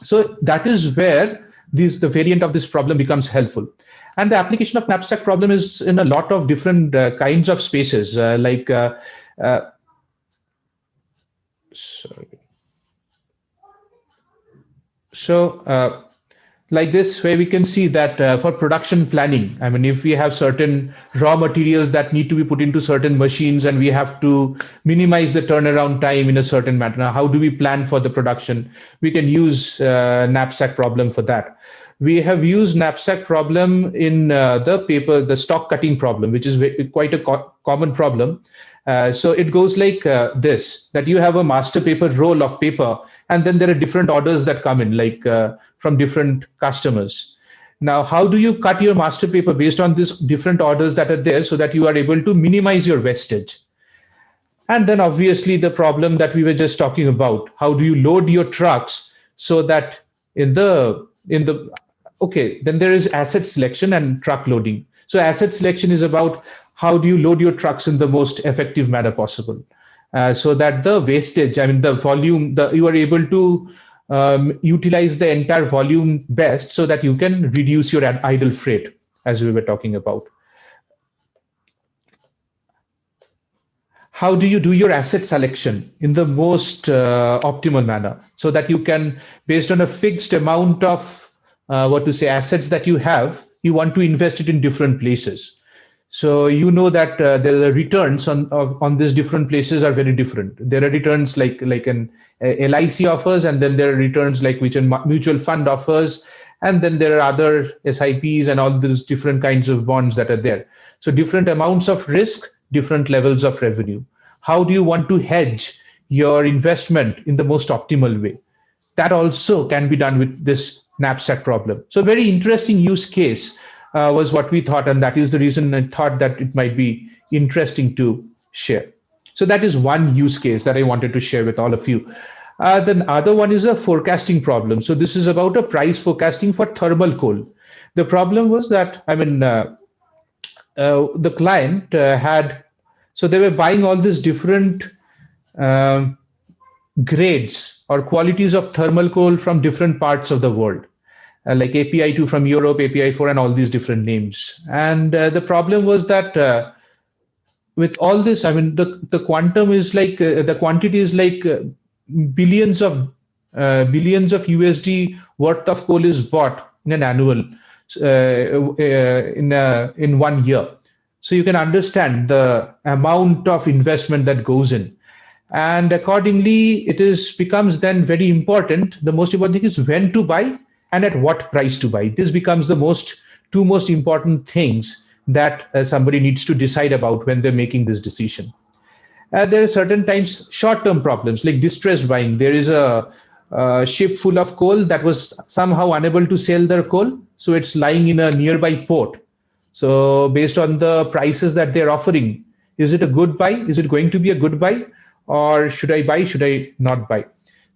So that is where the variant of this problem becomes helpful. And the application of knapsack problem is in a lot of different kinds of spaces, sorry. So like this, where we can see that for production planning, I mean, if we have certain raw materials that need to be put into certain machines and we have to minimize the turnaround time in a certain manner, how do we plan for the production? We can use knapsack problem for that. We have used knapsack problem in the stock cutting problem, which is quite a common problem. So it goes like this, that you have a master paper roll of paper, and then there are different orders that come in, like from different customers. Now, how do you cut your master paper based on these different orders that are there so that you are able to minimize your wastage? And then obviously the problem that we were just talking about, how do you load your trucks so that okay, then there is asset selection and truck loading. So asset selection is about how do you load your trucks in the most effective manner possible, so that the wastage, I mean the volume, you are able to utilize the entire volume best so that you can reduce your idle freight, as we were talking about. How do you do your asset selection in the most optimal manner so that you can, based on a fixed amount of assets that you have, you want to invest it in different places. So you know that the returns on these different places are very different. There are returns like an LIC offers, and then there are returns like which a mutual fund offers, and then there are other SIPs and all those different kinds of bonds that are there. So different amounts of risk, different levels of revenue. How do you want to hedge your investment in the most optimal way? That also can be done with this knapsack problem. So very interesting use case was what we thought, and that is the reason I thought that it might be interesting to share. So that is one use case that I wanted to share with all of you. The other one is a forecasting problem. So this is about a price forecasting for thermal coal. The problem was that, I mean, the client so they were buying all these different grades or qualities of thermal coal from different parts of the world. Like API2 from Europe, API4, and all these different names. And the problem was that with all this, I mean, the quantum is like, the quantity is like billions of USD worth of coal is bought in an annual, in 1 year. So you can understand the amount of investment that goes in. And accordingly, becomes then very important. The most important thing is when to buy and at what price to buy. This becomes the two most important things that somebody needs to decide about when they're making this decision. There are certain times short-term problems like distressed buying. There is a ship full of coal that was somehow unable to sell their coal, so it's lying in a nearby port. So based on the prices that they're offering, is it a good buy? Is it going to be a good buy? Or should I buy? Should I not buy?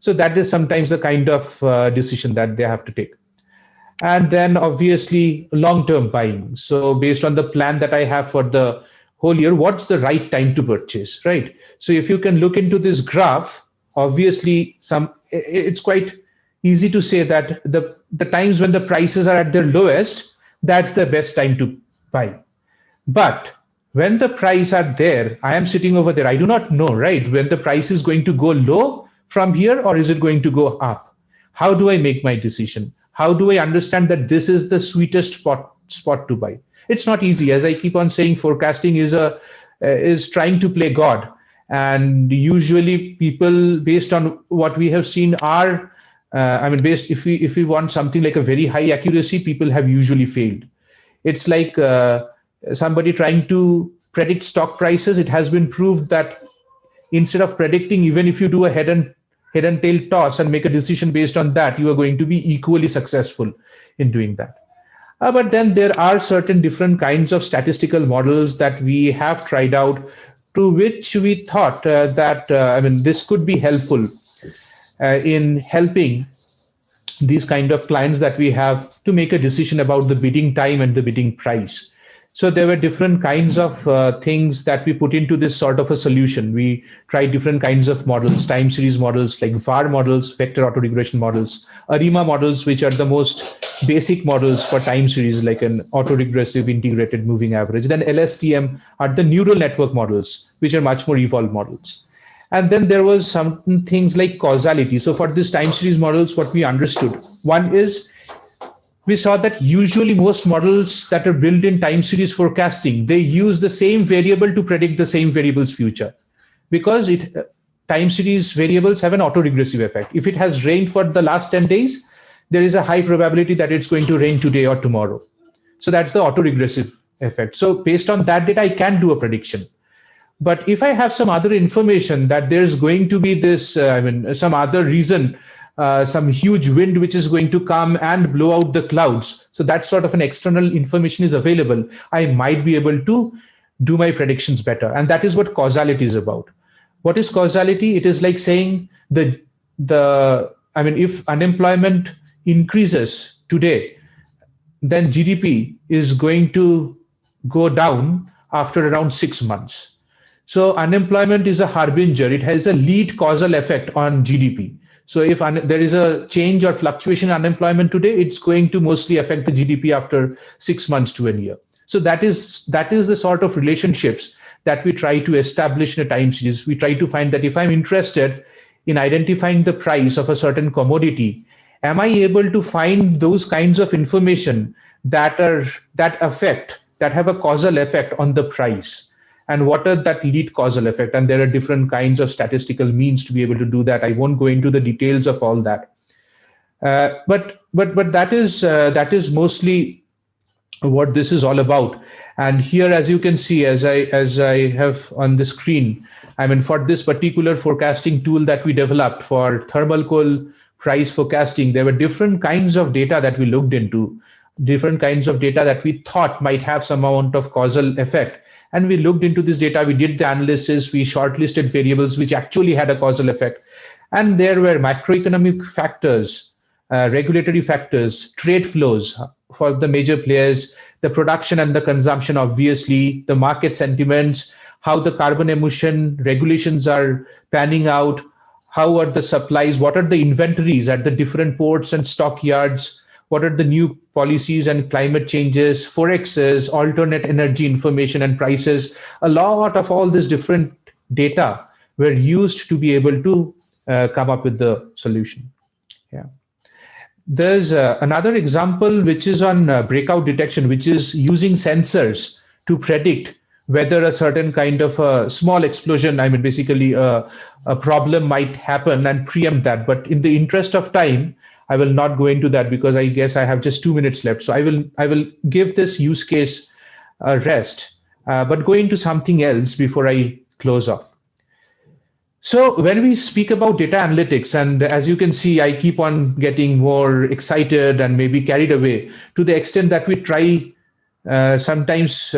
So that is sometimes the kind of decision that they have to take. And then obviously long-term buying. So based on the plan that I have for the whole year, what's the right time to purchase, right? So if you can look into this graph, obviously it's quite easy to say that the times when the prices are at their lowest, that's the best time to buy. But when the price are there, I am sitting over there, I do not know, right, when the price is going to go low from here, or is it going to go up? How do I make my decision? How do I understand that this is the sweetest spot to buy? It's not easy. As I keep on saying, forecasting is trying to play God. And usually people, based on what we have seen, are, if we want something like a very high accuracy, people have usually failed. It's like somebody trying to predict stock prices. It has been proved that instead of predicting, even if you do a head and tail toss and make a decision based on that, you are going to be equally successful in doing that. But then there are certain different kinds of statistical models that we have tried out to which we thought that this could be helpful in helping these kind of clients that we have to make a decision about the bidding time and the bidding price. So there were different kinds of things that we put into this sort of a solution. We tried different kinds of models, time series models like VAR models, vector autoregression models, ARIMA models, which are the most basic models for time series, like an autoregressive integrated moving average. Then LSTM are the neural network models, which are much more evolved models. And then there was some things like causality. So for this time series models, what we understood, one is we saw that usually most models that are built in time series forecasting, they use the same variable to predict the same variable's future, because time series variables have an autoregressive effect. If it has rained for the last 10 days, there is a high probability that it's going to rain today or tomorrow. So that's the autoregressive effect. So based on that data, I can do a prediction. But if I have some other information that there's going to be this, some other reason, some huge wind which is going to come and blow out the clouds, so that sort of an external information is available, I might be able to do my predictions better. And that is what causality is about. What is causality? It is like saying if unemployment increases today, then GDP is going to go down after around 6 months. So unemployment is a harbinger. It has a lead causal effect on GDP. So if there is a change or fluctuation in unemployment today, it's going to mostly affect the GDP after 6 months to a year. So that is the sort of relationships that we try to establish in a time series. We try to find that if I'm interested in identifying the price of a certain commodity, am I able to find those kinds of information that have a causal effect on the price? And what are that lead causal effect? And there are different kinds of statistical means to be able to do that. I won't go into the details of all that. But that is mostly what this is all about. And here, as you can see, as I have on the screen, for this particular forecasting tool that we developed for thermal coal price forecasting, there were different kinds of data that we looked into, different kinds of data that we thought might have some amount of causal effect. And we looked into this data, we did the analysis, we shortlisted variables which actually had a causal effect. And there were macroeconomic factors, regulatory factors, trade flows for the major players, the production and the consumption, obviously, the market sentiments, how the carbon emission regulations are panning out, how are the supplies, what are the inventories at the different ports and stockyards, what are the new policies and climate changes, forexes, alternate energy information and prices. A lot of all this different data were used to be able to come up with the solution. Yeah. There's another example which is on breakout detection, which is using sensors to predict whether a certain kind of a small explosion, basically a problem might happen and preempt that. But in the interest of time, I will not go into that because I guess I have just 2 minutes left. So I will give this use case a rest, but go into something else before I close off. So when we speak about data analytics, and as you can see, I keep on getting more excited and maybe carried away to the extent that we try sometimes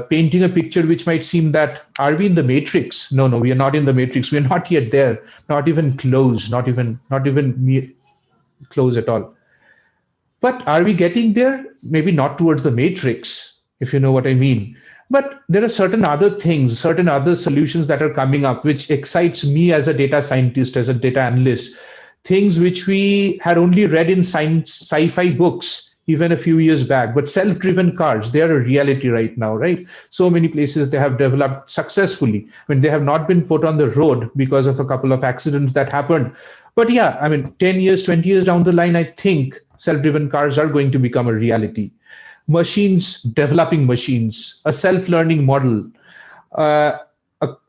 painting a picture which might seem that, are we in the matrix? No, we are not in the matrix. We are not yet there, not even close, not even close at all. But are we getting there? Maybe not towards the matrix, if you know what I mean. But there are certain other things, certain other solutions that are coming up, which excites me as a data scientist, as a data analyst, things which we had only read in sci-fi books even a few years back. But self-driven cars, they are a reality right now, right? So many places they have developed successfully. They have not been put on the road because of a couple of accidents that happened. But yeah, 10 years, 20 years down the line, I think self-driven cars are going to become a reality. Machines, developing machines, a self-learning model, an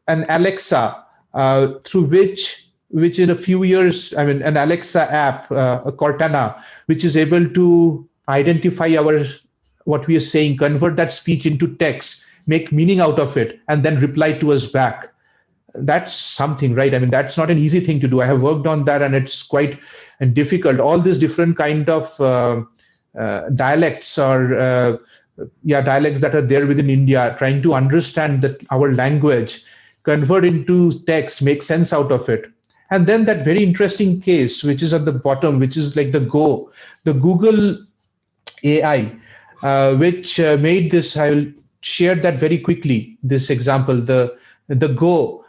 Alexa, through which in a few years, an Alexa app, a Cortana, which is able to identify what we are saying, convert that speech into text, make meaning out of it, and then reply to us back. That's something, right? That's not an easy thing to do. I have worked on that, and it's quite difficult. All these different kind of dialects or dialects that are there within India, trying to understand that our language convert into text, make sense out of it. And then that very interesting case, which is at the bottom, which is like the Google AI, which made this. I will share that very quickly. This example, the Go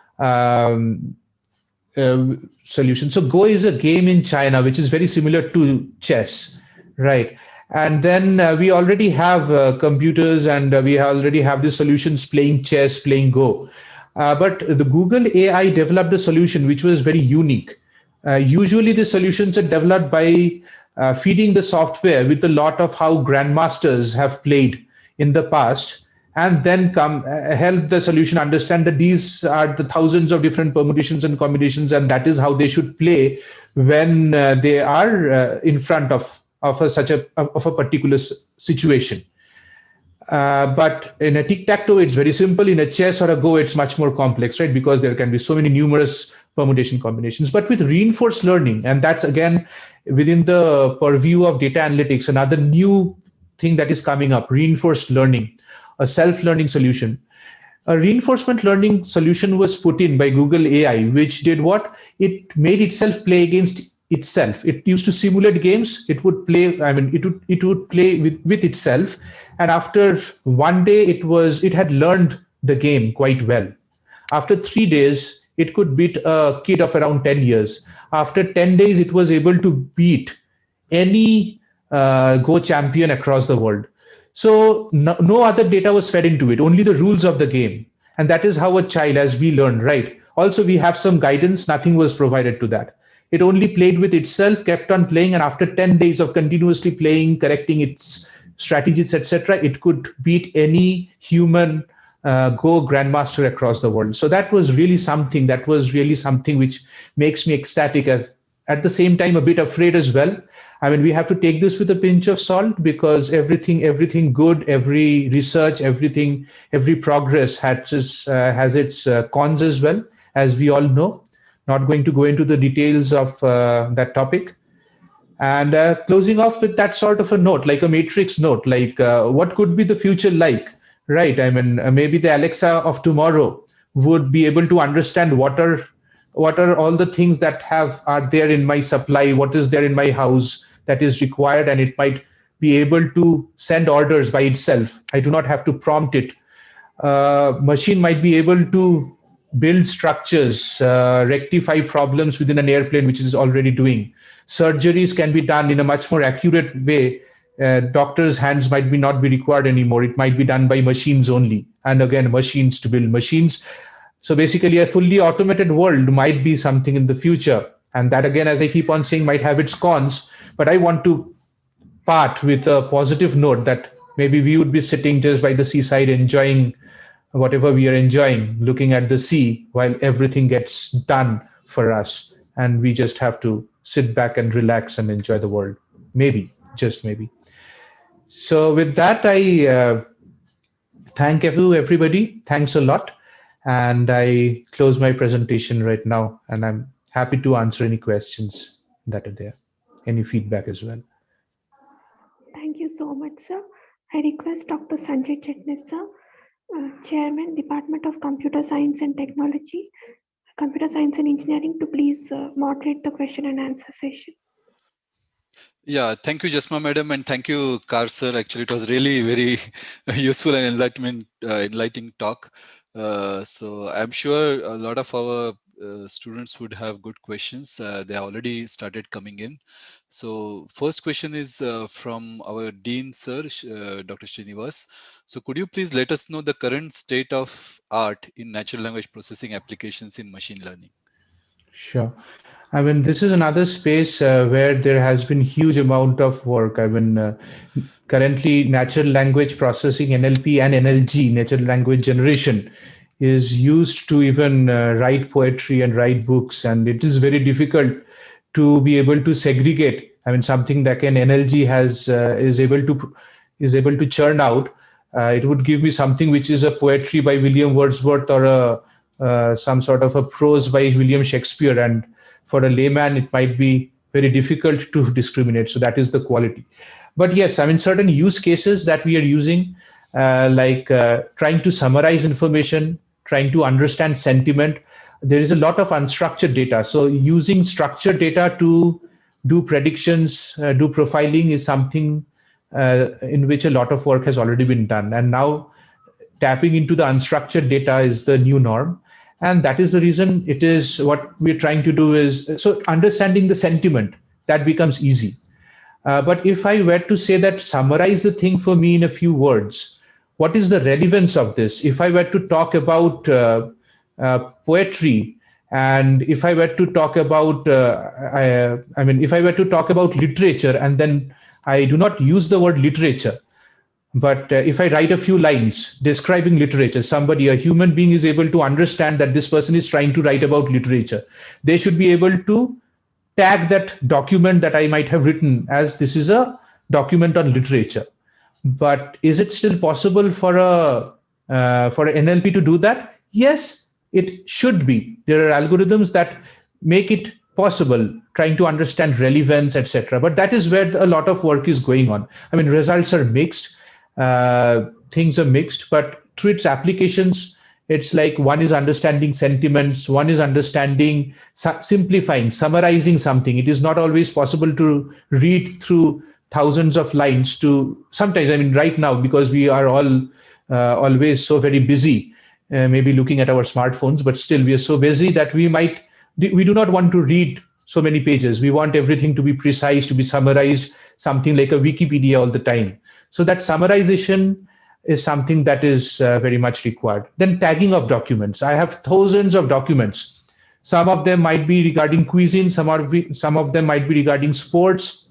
solution. So Go is a game in China, which is very similar to chess, right? And then we already have computers, and we already have the solutions playing chess, playing Go. But the Google AI developed a solution which was very unique. Usually, the solutions are developed by feeding the software with a lot of how grandmasters have played in the past, and then help the solution understand that these are the thousands of different permutations and combinations, and that is how they should play when they are in front of a particular situation. But in a tic-tac-toe, it's very simple. In a chess or a Go, it's much more complex, right? Because there can be so many numerous permutation combinations. But with reinforced learning, and that's again within the purview of data analytics, another new thing that is coming up, reinforced learning, a self-learning solution. A reinforcement learning solution was put in by Google AI, which did what? It made itself play against itself. It used to simulate games. It would play. I mean, it would play with itself. And after one day, it had learned the game quite well. After 3 days, it could beat a kid of around 10 years. After 10 days, it was able to beat any Go champion across the world. So no other data was fed into it, only the rules of the game. And that is how a child, as we learn, right? Also, we have some guidance, nothing was provided to that. It only played with itself, kept on playing, and after 10 days of continuously playing, correcting its strategies, etc., it could beat any human Go grandmaster across the world. So that was really something which makes me ecstatic, at the same time a bit afraid as well. I mean, we have to take this with a pinch of salt, because everything good, every research, every progress has its cons as well, as we all know. Not going to go into the details of that topic. And closing off with that sort of a note, like a matrix note, like what could be the future like, right? I mean, maybe the Alexa of tomorrow would be able to understand what are all the things that are there in my supply, what is there in my house that is required, and it might be able to send orders by itself. I do not have to prompt it. Machine might be able to build structures, rectify problems within an airplane, which it is already doing. Surgeries can be done in a much more accurate way. Doctors' hands might not be required anymore. It might be done by machines only. And again, machines to build machines. So basically, a fully automated world might be something in the future. And that, again, as I keep on saying, might have its cons. But I want to part with a positive note that maybe we would be sitting just by the seaside enjoying whatever we are enjoying, looking at the sea while everything gets done for us. And we just have to sit back and relax and enjoy the world. Maybe, just maybe. So with that, I thank everybody. Thanks a lot. And I close my presentation right now. And I'm happy to answer any questions that are there, any feedback as well. Thank you so much, sir. I request Dr. Sanjay Chetnis, sir, Chairman, Department of Computer Science and Technology, Computer Science and Engineering, to please moderate the question and answer session. Yeah, thank you, Jasma Madam, and thank you, Kar sir. Actually, it was really very useful and enlightening talk. So I'm sure a lot of our students would have good questions. They already started coming in. So first question is from our Dean sir, Dr. Srinivas. So could you please let us know the current state of art in natural language processing applications in machine learning? Sure. I mean, this is another space where there has been huge amount of work. I mean, currently natural language processing, NLP and NLG, natural language generation, is used to even write poetry and write books. And it is very difficult to be able to segregate. I mean, something that an NLG is able to churn out. It would give me something which is a poetry by William Wordsworth, or some sort of a prose by William Shakespeare, and for a layman, it might be very difficult to discriminate. So that is the quality. But yes, I mean, certain use cases that we are using, like trying to summarize information, trying to understand sentiment. There is a lot of unstructured data. So using structured data to do predictions, do profiling is something in which a lot of work has already been done. And now tapping into the unstructured data is the new norm. And that is the reason it is what we're trying to do is, so understanding the sentiment, that becomes easy. But if I were to say that, summarize the thing for me in a few words, what is the relevance of this? If I were to talk about poetry, and if I were to talk about, if I were to talk about literature, and then I do not use the word literature, but if I write a few lines describing literature, somebody, a human being, is able to understand that this person is trying to write about literature. They should be able to tag that document that I might have written as this is a document on literature. But is it still possible for an NLP to do that? Yes, it should be. There are algorithms that make it possible, trying to understand relevance, etc. But that is where a lot of work is going on. I mean, results are mixed, things are mixed, but through its applications, it's like one is understanding sentiments, one is understanding, simplifying, summarizing something. It is not always possible to read through thousands of lines to sometimes, I mean, right now, because we are all always so very busy, maybe looking at our smartphones, but still we are so busy that we do not want to read so many pages. We want everything to be precise, to be summarized, something like a Wikipedia all the time. So that summarization is something that is very much required. Then tagging of documents. I have thousands of documents. Some of them might be regarding cuisine, some of them might be regarding sports,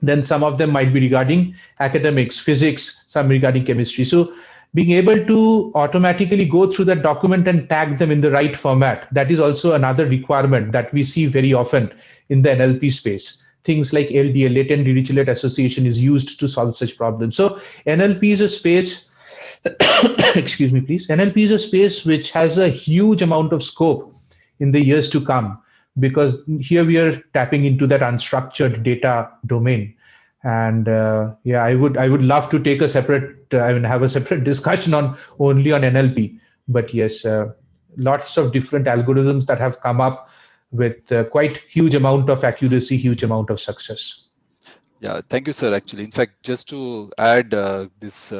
then some of them might be regarding academics, physics, some regarding chemistry. So being able to automatically go through that document and tag them in the right format, that is also another requirement that we see very often in the NLP space. Things like LDA, latent dirichlet association, is used to solve such problems. So NLP is a space, excuse me, please. NLP is a space which has a huge amount of scope in the years to come, because here we are tapping into that unstructured data domain. And yeah, I would love to take a separate, have a separate discussion only on NLP. But yes, lots of different algorithms that have come up with quite huge amount of accuracy, huge amount of success. Yeah, thank you, sir. Actually, in fact, just to add this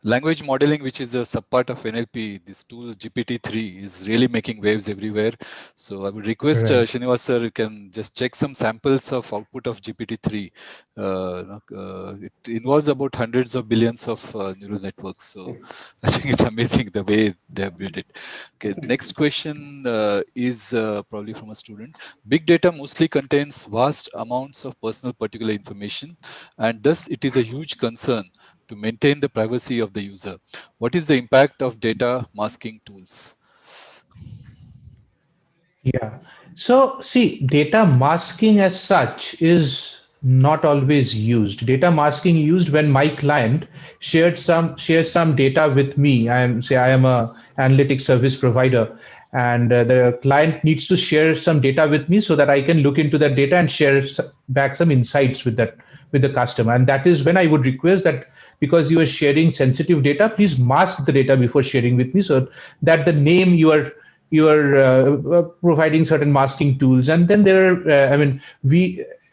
language modeling, which is a subpart of NLP, this tool GPT-3 is really making waves everywhere. So I would request Right. Srinivas sir, you can just check some samples of output of GPT-3. It involves about hundreds of billions of neural networks. So I think it's amazing the way they have built it. Okay, next question is probably from a student. Big data mostly contains vast amounts of personal particular information, and thus it is a huge concern to maintain the privacy of the user. What is the impact of data masking tools? Yeah. So see, data masking as such is not always used. Data masking used when my client shares some data with me. I am a analytics service provider, and the client needs to share some data with me so that I can look into that data and share back some insights with the customer. And that is when I would request that, because you are sharing sensitive data, please mask the data before sharing with me, so that the name you are providing certain masking tools. And then there are,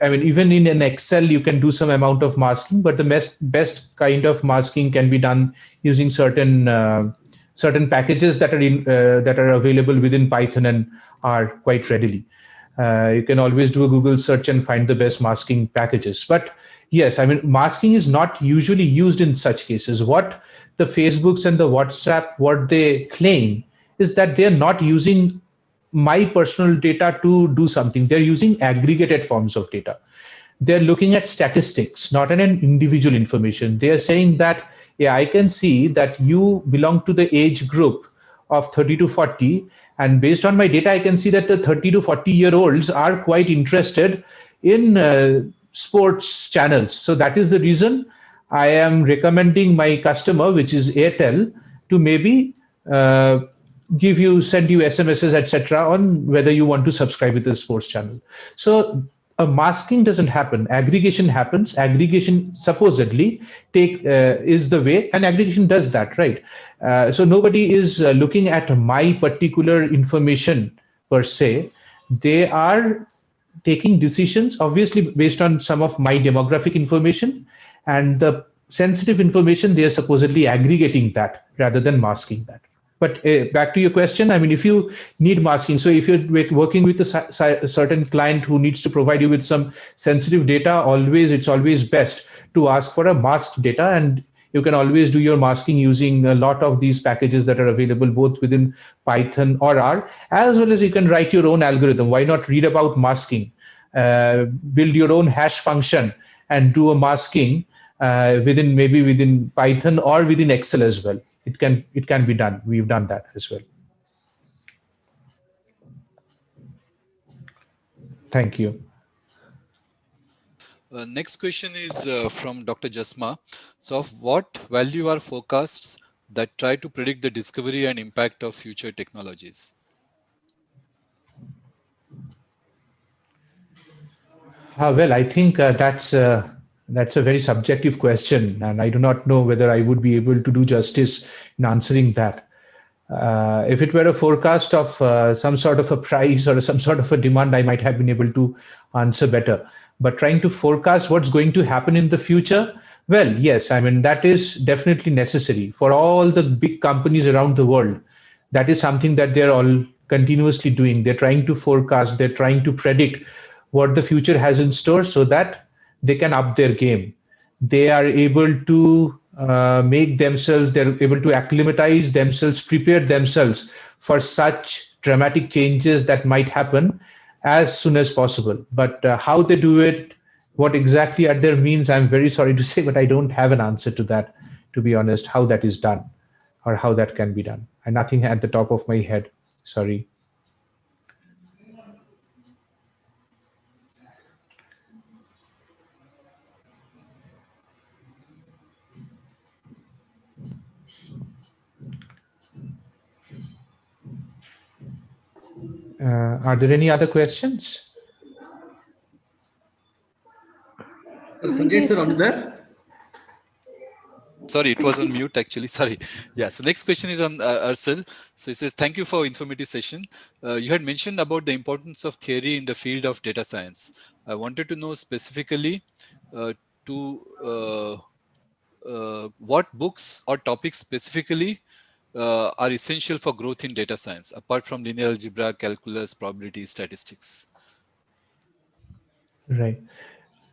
even in an Excel, you can do some amount of masking, but the best kind of masking can be done using certain packages that are available within Python and are quite readily. You can always do a Google search and find the best masking packages. But yes, I mean, masking is not usually used in such cases. What the Facebooks and the WhatsApp, what they claim is that they're not using my personal data to do something. They're using aggregated forms of data. They're looking at statistics, not an individual information. They are saying that, yeah, I can see that you belong to the age group of 30 to 40. And based on my data, I can see that the 30 to 40-year-olds are quite interested in sports channels. So that is the reason I am recommending my customer, which is Airtel, to maybe send you SMSs, etc., on whether you want to subscribe with the sports channel. So a masking doesn't happen. Aggregation happens. Aggregation supposedly is the way, and aggregation does that, right? So nobody is looking at my particular information per se. They are taking decisions, obviously based on some of my demographic information, and the sensitive information, they are supposedly aggregating that rather than masking that. But back to your question, I mean, if you need masking, so if you're working with a certain client who needs to provide you with some sensitive data, it's always best to ask for a masked data, and you can always do your masking using a lot of these packages that are available both within Python or R, as well as you can write your own algorithm. Why not read about masking, build your own hash function and do a masking within Python or within Excel as well. It can be done. We've done that as well. Thank you. Next question is from Dr. Jasma. So of what value are forecasts that try to predict the discovery and impact of future technologies? Well, I think that's a very subjective question, and I do not know whether I would be able to do justice in answering that. If it were a forecast of some sort of a price or some sort of a demand, I might have been able to answer better. But trying to forecast what's going to happen in the future, well, yes, I mean, that is definitely necessary for all the big companies around the world. That is something that they're all continuously doing. They're trying to forecast, they're trying to predict what the future has in store so that they can up their game. They are able to they're able to acclimatize themselves, prepare themselves for such dramatic changes that might happen as soon as possible. But how they do it, what exactly are their means, I'm very sorry to say, but I don't have an answer to that, to be honest, how that is done or how that can be done. And nothing at the top of my head. Sorry. Are there any other questions? Sanjay sir, are you there? Sorry, it was on mute actually. Sorry. Yeah. So next question is on Arcel. So it says, thank you for informative session. You had mentioned about the importance of theory in the field of data science. I wanted to know specifically what books or topics specifically are essential for growth in data science, apart from linear algebra, calculus, probability, statistics. Right.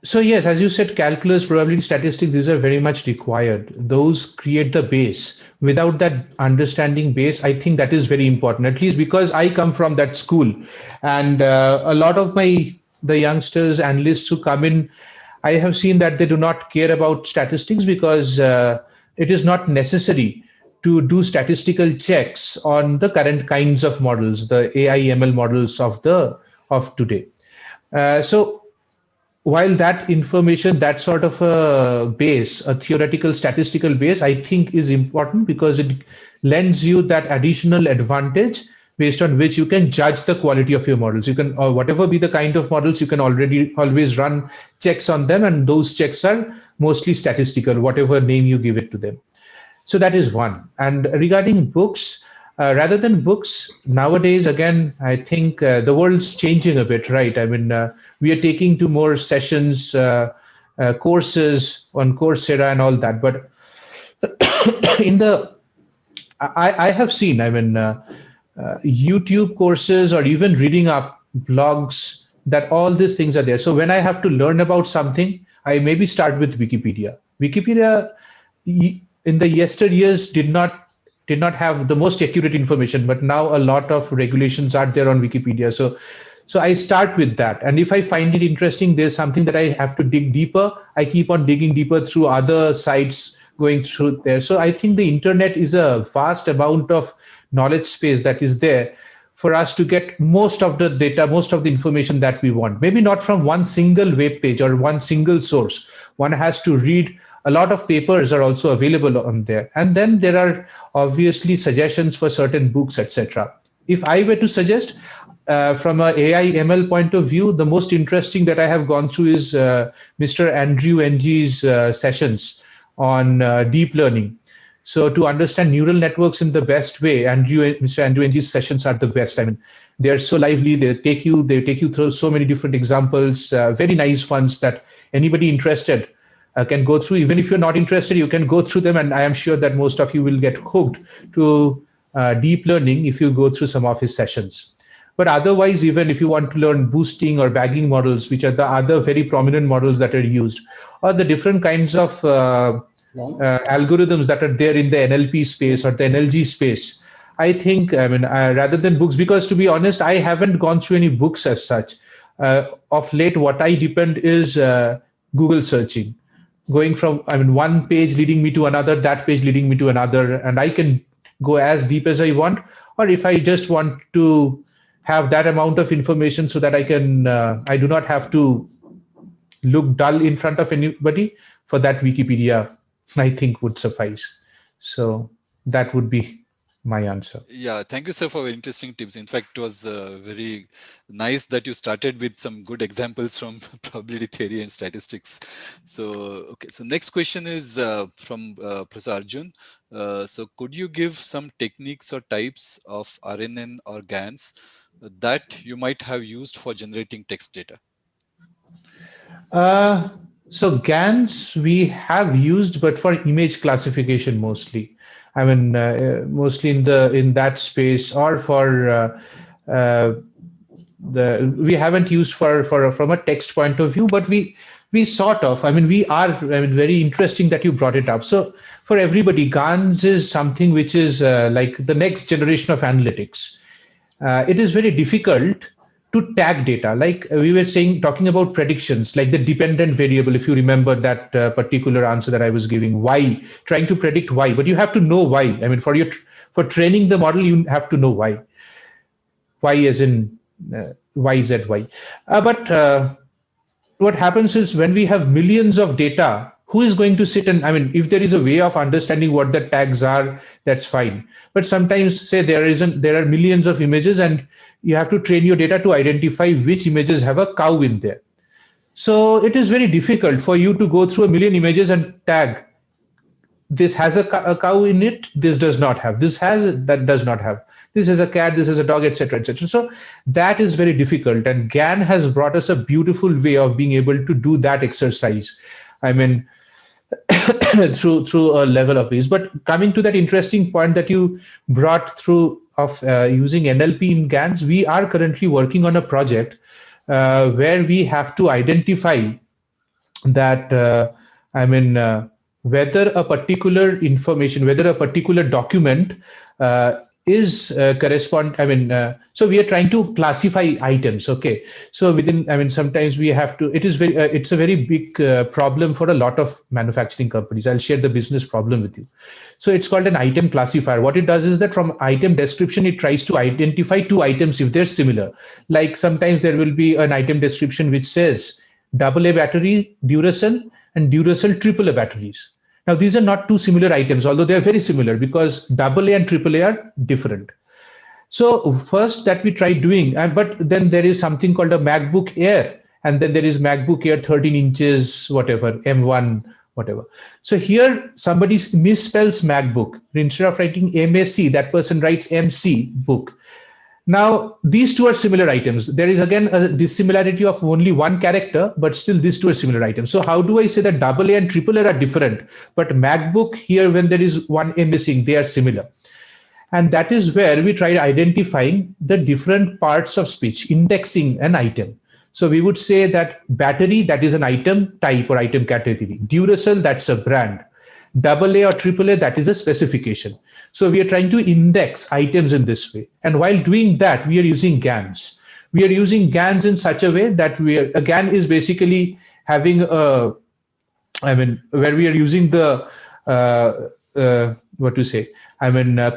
So yes, as you said, calculus, probability, statistics, these are very much required. Those create the base. Without that understanding base, I think that is very important, at least because I come from that school. And a lot of the youngsters, analysts who come in, I have seen that they do not care about statistics because it is not necessary to do statistical checks on the current kinds of models, the AI ML models of today. So while that information, that sort of a base, a theoretical statistical base, I think is important because it lends you that additional advantage based on which you can judge the quality of your models. You can, or whatever be the kind of models, you can always run checks on them, and those checks are mostly statistical, whatever name you give it to them. So that is one. And regarding books, rather than books, nowadays, again, I think the world's changing a bit, right? I mean, we are taking to more sessions, courses on Coursera and all that. But I have seen, I mean, YouTube courses or even reading up blogs, that all these things are there. So when I have to learn about something, I maybe start with Wikipedia. Wikipedia in the yesteryears did not have the most accurate information, but now a lot of regulations are there on Wikipedia. So I start with that. And if I find it interesting, there's something that I have to dig deeper, I keep on digging deeper through other sites going through there. So I think the internet is a vast amount of knowledge space that is there for us to get most of the data, most of the information that we want. Maybe not from one single web page or one single source. One has to read. A lot of papers are also available on there. And then there are obviously suggestions for certain books, etc. If I were to suggest, from a AI ML point of view, the most interesting that I have gone through is Mr. Andrew Ng's sessions on deep learning. So to understand neural networks in the best way, Mr. Andrew Ng's sessions are the best. I mean, they are so lively. They take you through so many different examples, very nice ones that anybody interested can go through. Even if you're not interested, you can go through them, and I am sure that most of you will get hooked to deep learning if you go through some of his sessions. But otherwise, even if you want to learn boosting or bagging models, which are the other very prominent models that are used, or the different kinds of algorithms that are there in the NLP space or the NLG space, I think, I mean, rather than books, because to be honest, I haven't gone through any books as such. Of late, what I depend is Google searching, going from, I mean, one page leading me to another, that page leading me to another, and I can go as deep as I want. Or if I just want to have that amount of information so that I can, I do not have to look dull in front of anybody, for that Wikipedia, I think, would suffice. So that would be my answer. Yeah, thank you, sir, for interesting tips. In fact, it was very nice that you started with some good examples from probability theory and statistics. So, okay, so next question is from Professor Arjun. So could you give some techniques or types of RNN or GANs that you might have used for generating text data? So GANs we have used, but for image classification mostly. I mean, mostly in that space, or for we haven't used for from a text point of view, but we sort of. I mean, we are. I mean, very interesting that you brought it up. So for everybody, GANs is something which is like the next generation of analytics. It is very difficult to tag data. Like we were saying, talking about predictions, like the dependent variable, if you remember that particular answer that I was giving, y, trying to predict y, but you have to know why. I mean, for training the model, you have to know why. Y as in y, z, y. But what happens is when we have millions of data, who is going to sit and, I mean, if there is a way of understanding what the tags are, that's fine. But sometimes, say there are millions of images and you have to train your data to identify which images have a cow in there. So it is very difficult for you to go through a million images and tag, this has a cow in it, this does not have, this has, that does not have, this is a cat, this is a dog, etc., etc. So that is very difficult, and GAN has brought us a beautiful way of being able to do that exercise. I mean, through a level of ease. But coming to that interesting point that you brought through of using NLP in GANs, we are currently working on a project where we have to identify that, whether a particular information, whether a particular document is correspond. So we are trying to classify items. Okay, so within, sometimes we have to. It is very. It's a very big problem for a lot of manufacturing companies. I'll share the business problem with you. So it's called an item classifier. What it does is that from item description, it tries to identify two items if they're similar. Like sometimes there will be an item description which says AA battery, Duracell, and Duracell AAA batteries. Now, these are not two similar items, although they are very similar because AA and AAA are different. So first that we try doing, but then there is something called a MacBook Air, and then there is MacBook Air 13 inches, whatever, M1, whatever. So here somebody misspells MacBook. Instead of writing MAC, that person writes MC, book. Now, these two are similar items. There is again a dissimilarity of only one character, but still these two are similar items. So how do I say that AA and AAA are different, but MacBook here, when there is one A missing, they are similar? And that is where we try identifying the different parts of speech, indexing an item. So we would say that battery, that is an item type or item category. Duracell, that's a brand. AA or AAA, that is a specification. So we are trying to index items in this way. And while doing that, we are using GANs. We are using GANs in such a way that a GAN is basically having where we are using the,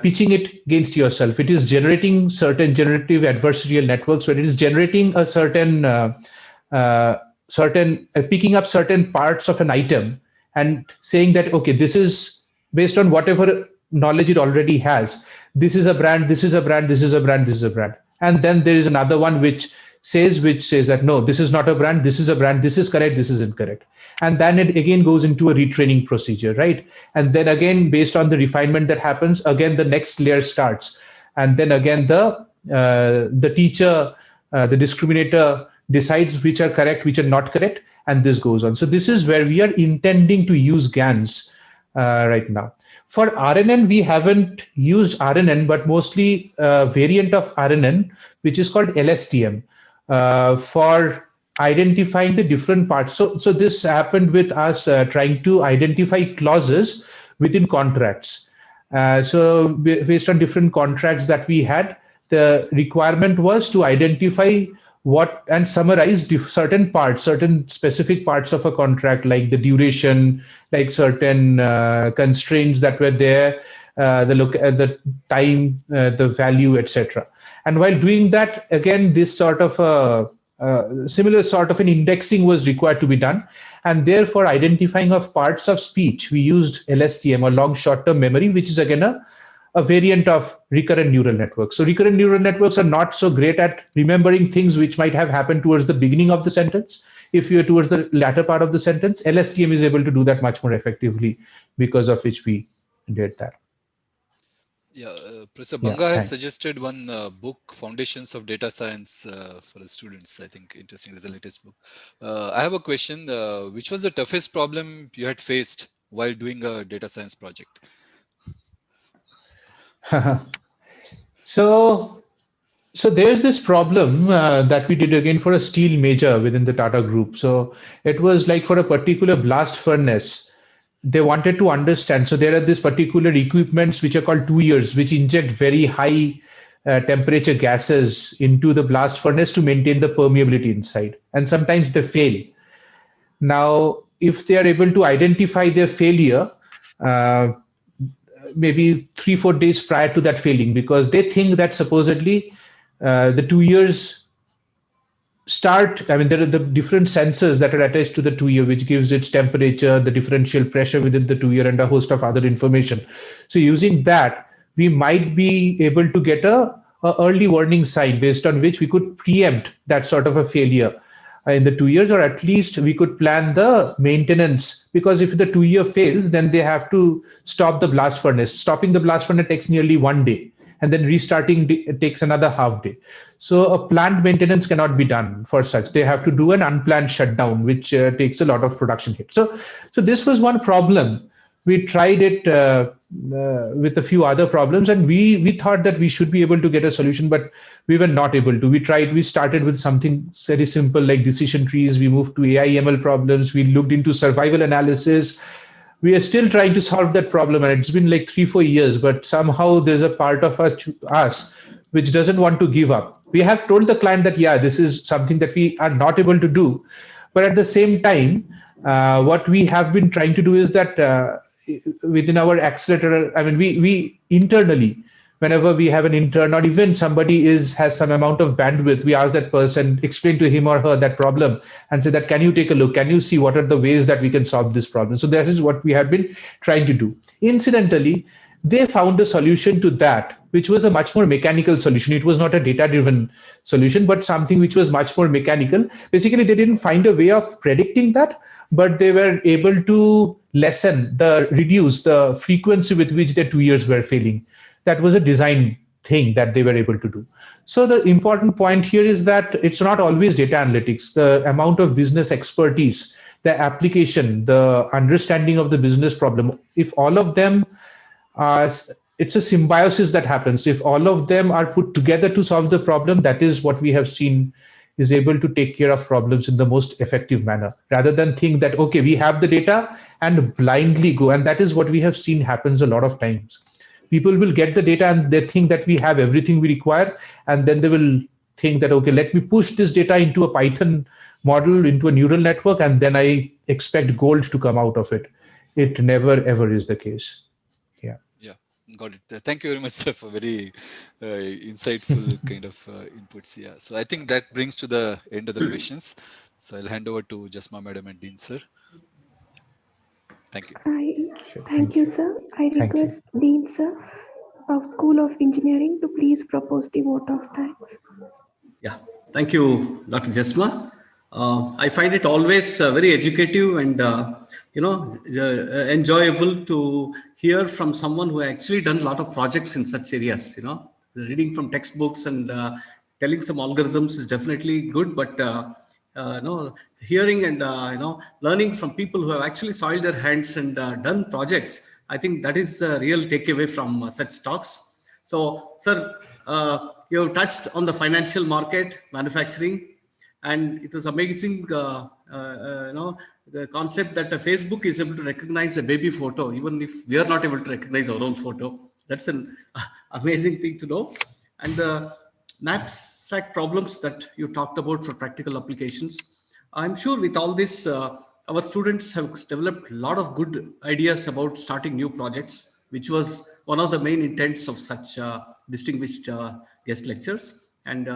pitching it against yourself. It is generating certain generative adversarial networks where it is generating a picking up certain parts of an item and saying that, okay, this is based on whatever knowledge it already has. This is a brand, this is a brand, this is a brand, this is a brand. And then there is another one which says that no, this is not a brand, this is a brand, this is correct, this is incorrect. And then it again goes into a retraining procedure, right? And then again, based on the refinement that happens, again the next layer starts. And then again the teacher, the discriminator decides which are correct, which are not correct, and this goes on. So this is where we are intending to use GANs right now. For RNN, we haven't used RNN, but mostly a variant of RNN, which is called LSTM, for identifying the different parts. So this happened with us trying to identify clauses within contracts. So based on different contracts that we had, the requirement was to identify what and summarize certain parts, certain specific parts of a contract, like the duration, like certain constraints that were there, the time, the value, etc. And while doing that, again, this sort of similar sort of an indexing was required to be done. And therefore, identifying of parts of speech, we used LSTM, or long short-term memory, which is again a variant of recurrent neural networks. So recurrent neural networks are not so great at remembering things which might have happened towards the beginning of the sentence. If you're towards the latter part of the sentence, LSTM is able to do that much more effectively, because of which we did that. Yeah, Professor Yeah, Banga has thanks. suggested one book, Foundations of Data Science, for the students. I think interesting. This is the latest book. I have a question. Which was the toughest problem you had faced while doing a data science project? So there's this problem that we did again for a steel major within the Tata Group. So it was like for a particular blast furnace, they wanted to understand. So there are these particular equipments which are called tuyers, which inject very high temperature gases into the blast furnace to maintain the permeability inside. And sometimes they fail. Now, if they are able to identify their failure, uh, maybe 3-4 days prior to that failing, because they think that supposedly the 2 years start, I mean, there are the different sensors that are attached to the tuyer, which gives its temperature, the differential pressure within the tuyer, and a host of other information. So using that, we might be able to get a early warning sign based on which we could preempt that sort of a failure in the 2 years, or at least we could plan the maintenance, because if the 2 year fails, then they have to stop the blast furnace. Stopping the blast furnace takes nearly 1 day, and then restarting takes another half day. So a planned maintenance cannot be done for such. They have to do an unplanned shutdown, which takes a lot of production hit. So this was one problem. We tried it with a few other problems, and we thought that we should be able to get a solution, but we were not able to. We started with something very simple like decision trees. We moved to AI ML problems. We looked into survival analysis. We are still trying to solve that problem, and it's been like 3-4 years, but somehow there's a part of us which doesn't want to give up. We have told the client that, yeah, this is something that we are not able to do, but at the same time, what we have been trying to do is that within our accelerator, I mean, we internally, whenever we have an intern or even somebody has some amount of bandwidth, we ask that person, explain to him or her that problem, and say that, can you take a look? Can you see what are the ways that we can solve this problem? So that is what we have been trying to do. Incidentally, they found a solution to that, which was a much more mechanical solution. It was not a data-driven solution, but something which was much more mechanical. Basically, they didn't find a way of predicting that, but they were able to reduce the frequency with which their 2 years were failing. That was a design thing that they were able to do. So the important point here is that it's not always data analytics. The amount of business expertise, the application, the understanding of the business problem, if all of them are, it's a symbiosis that happens. If all of them are put together to solve the problem, that is what we have seen is able to take care of problems in the most effective manner, rather than think that, okay, we have the data and blindly go. And that is what we have seen happens a lot of times. People will get the data and they think that we have everything we require, and then they will think that, okay, let me push this data into a Python model, into a neural network, and then I expect gold to come out of it. It never ever is the case. Yeah. Yeah, got it. Thank you very much, sir, for very insightful kind of inputs. Yeah, so I think that brings to the end of the questions. So I'll hand over to Jasma Madam and Dean sir. Thank you. Thank you, sir. I Thank you. request Dean, sir, of School of Engineering to please propose the vote of thanks. Yeah, thank you, Dr. Jesma. I find it always very educative and enjoyable to hear from someone who actually done a lot of projects in such areas. Reading from textbooks and telling some algorithms is definitely good, but hearing and learning from people who have actually soiled their hands and done projects, I think that is the real takeaway from such talks. So, sir, you have touched on the financial market, manufacturing, and it was amazing. The concept that Facebook is able to recognize a baby photo, even if we are not able to recognize our own photo. That's an amazing thing to know. And the knapsack problems that you talked about for practical applications. I'm sure with all this, our students have developed a lot of good ideas about starting new projects, which was one of the main intents of such distinguished guest lectures. And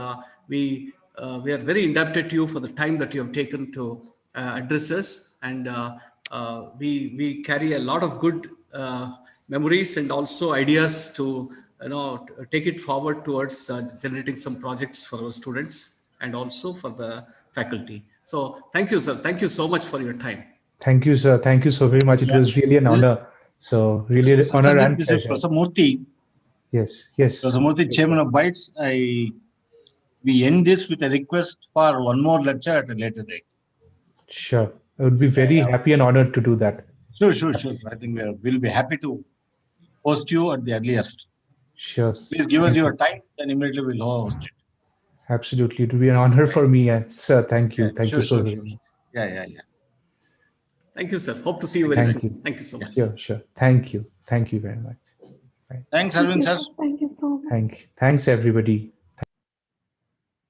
we are very indebted to you for the time that you have taken to address us. And we carry a lot of good memories and also ideas to take it forward towards generating some projects for our students and also for the faculty. So thank you, sir. Thank you so much for your time. Thank you, sir. Thank you so very much. It was really an honor. So really an honor and pleasure. Prasamurthy. Yes. Prasamurthy, Chairman of Bytes, we end this with a request for one more lecture at a later date. Sure. I would be very happy and honored to do that. Sure. I think we'll be happy to host you at the earliest. Sure. Please give us your time, then immediately we'll host it. Absolutely. It will be an honor for me. And sir, thank you. Thank you so very much. Yeah. Thank you, sir. Hope to see you very soon. Thank you so much. Sure. Thank you. Thank you very much. Thanks, Arvind, sir. Thank you so much. Thanks, everybody.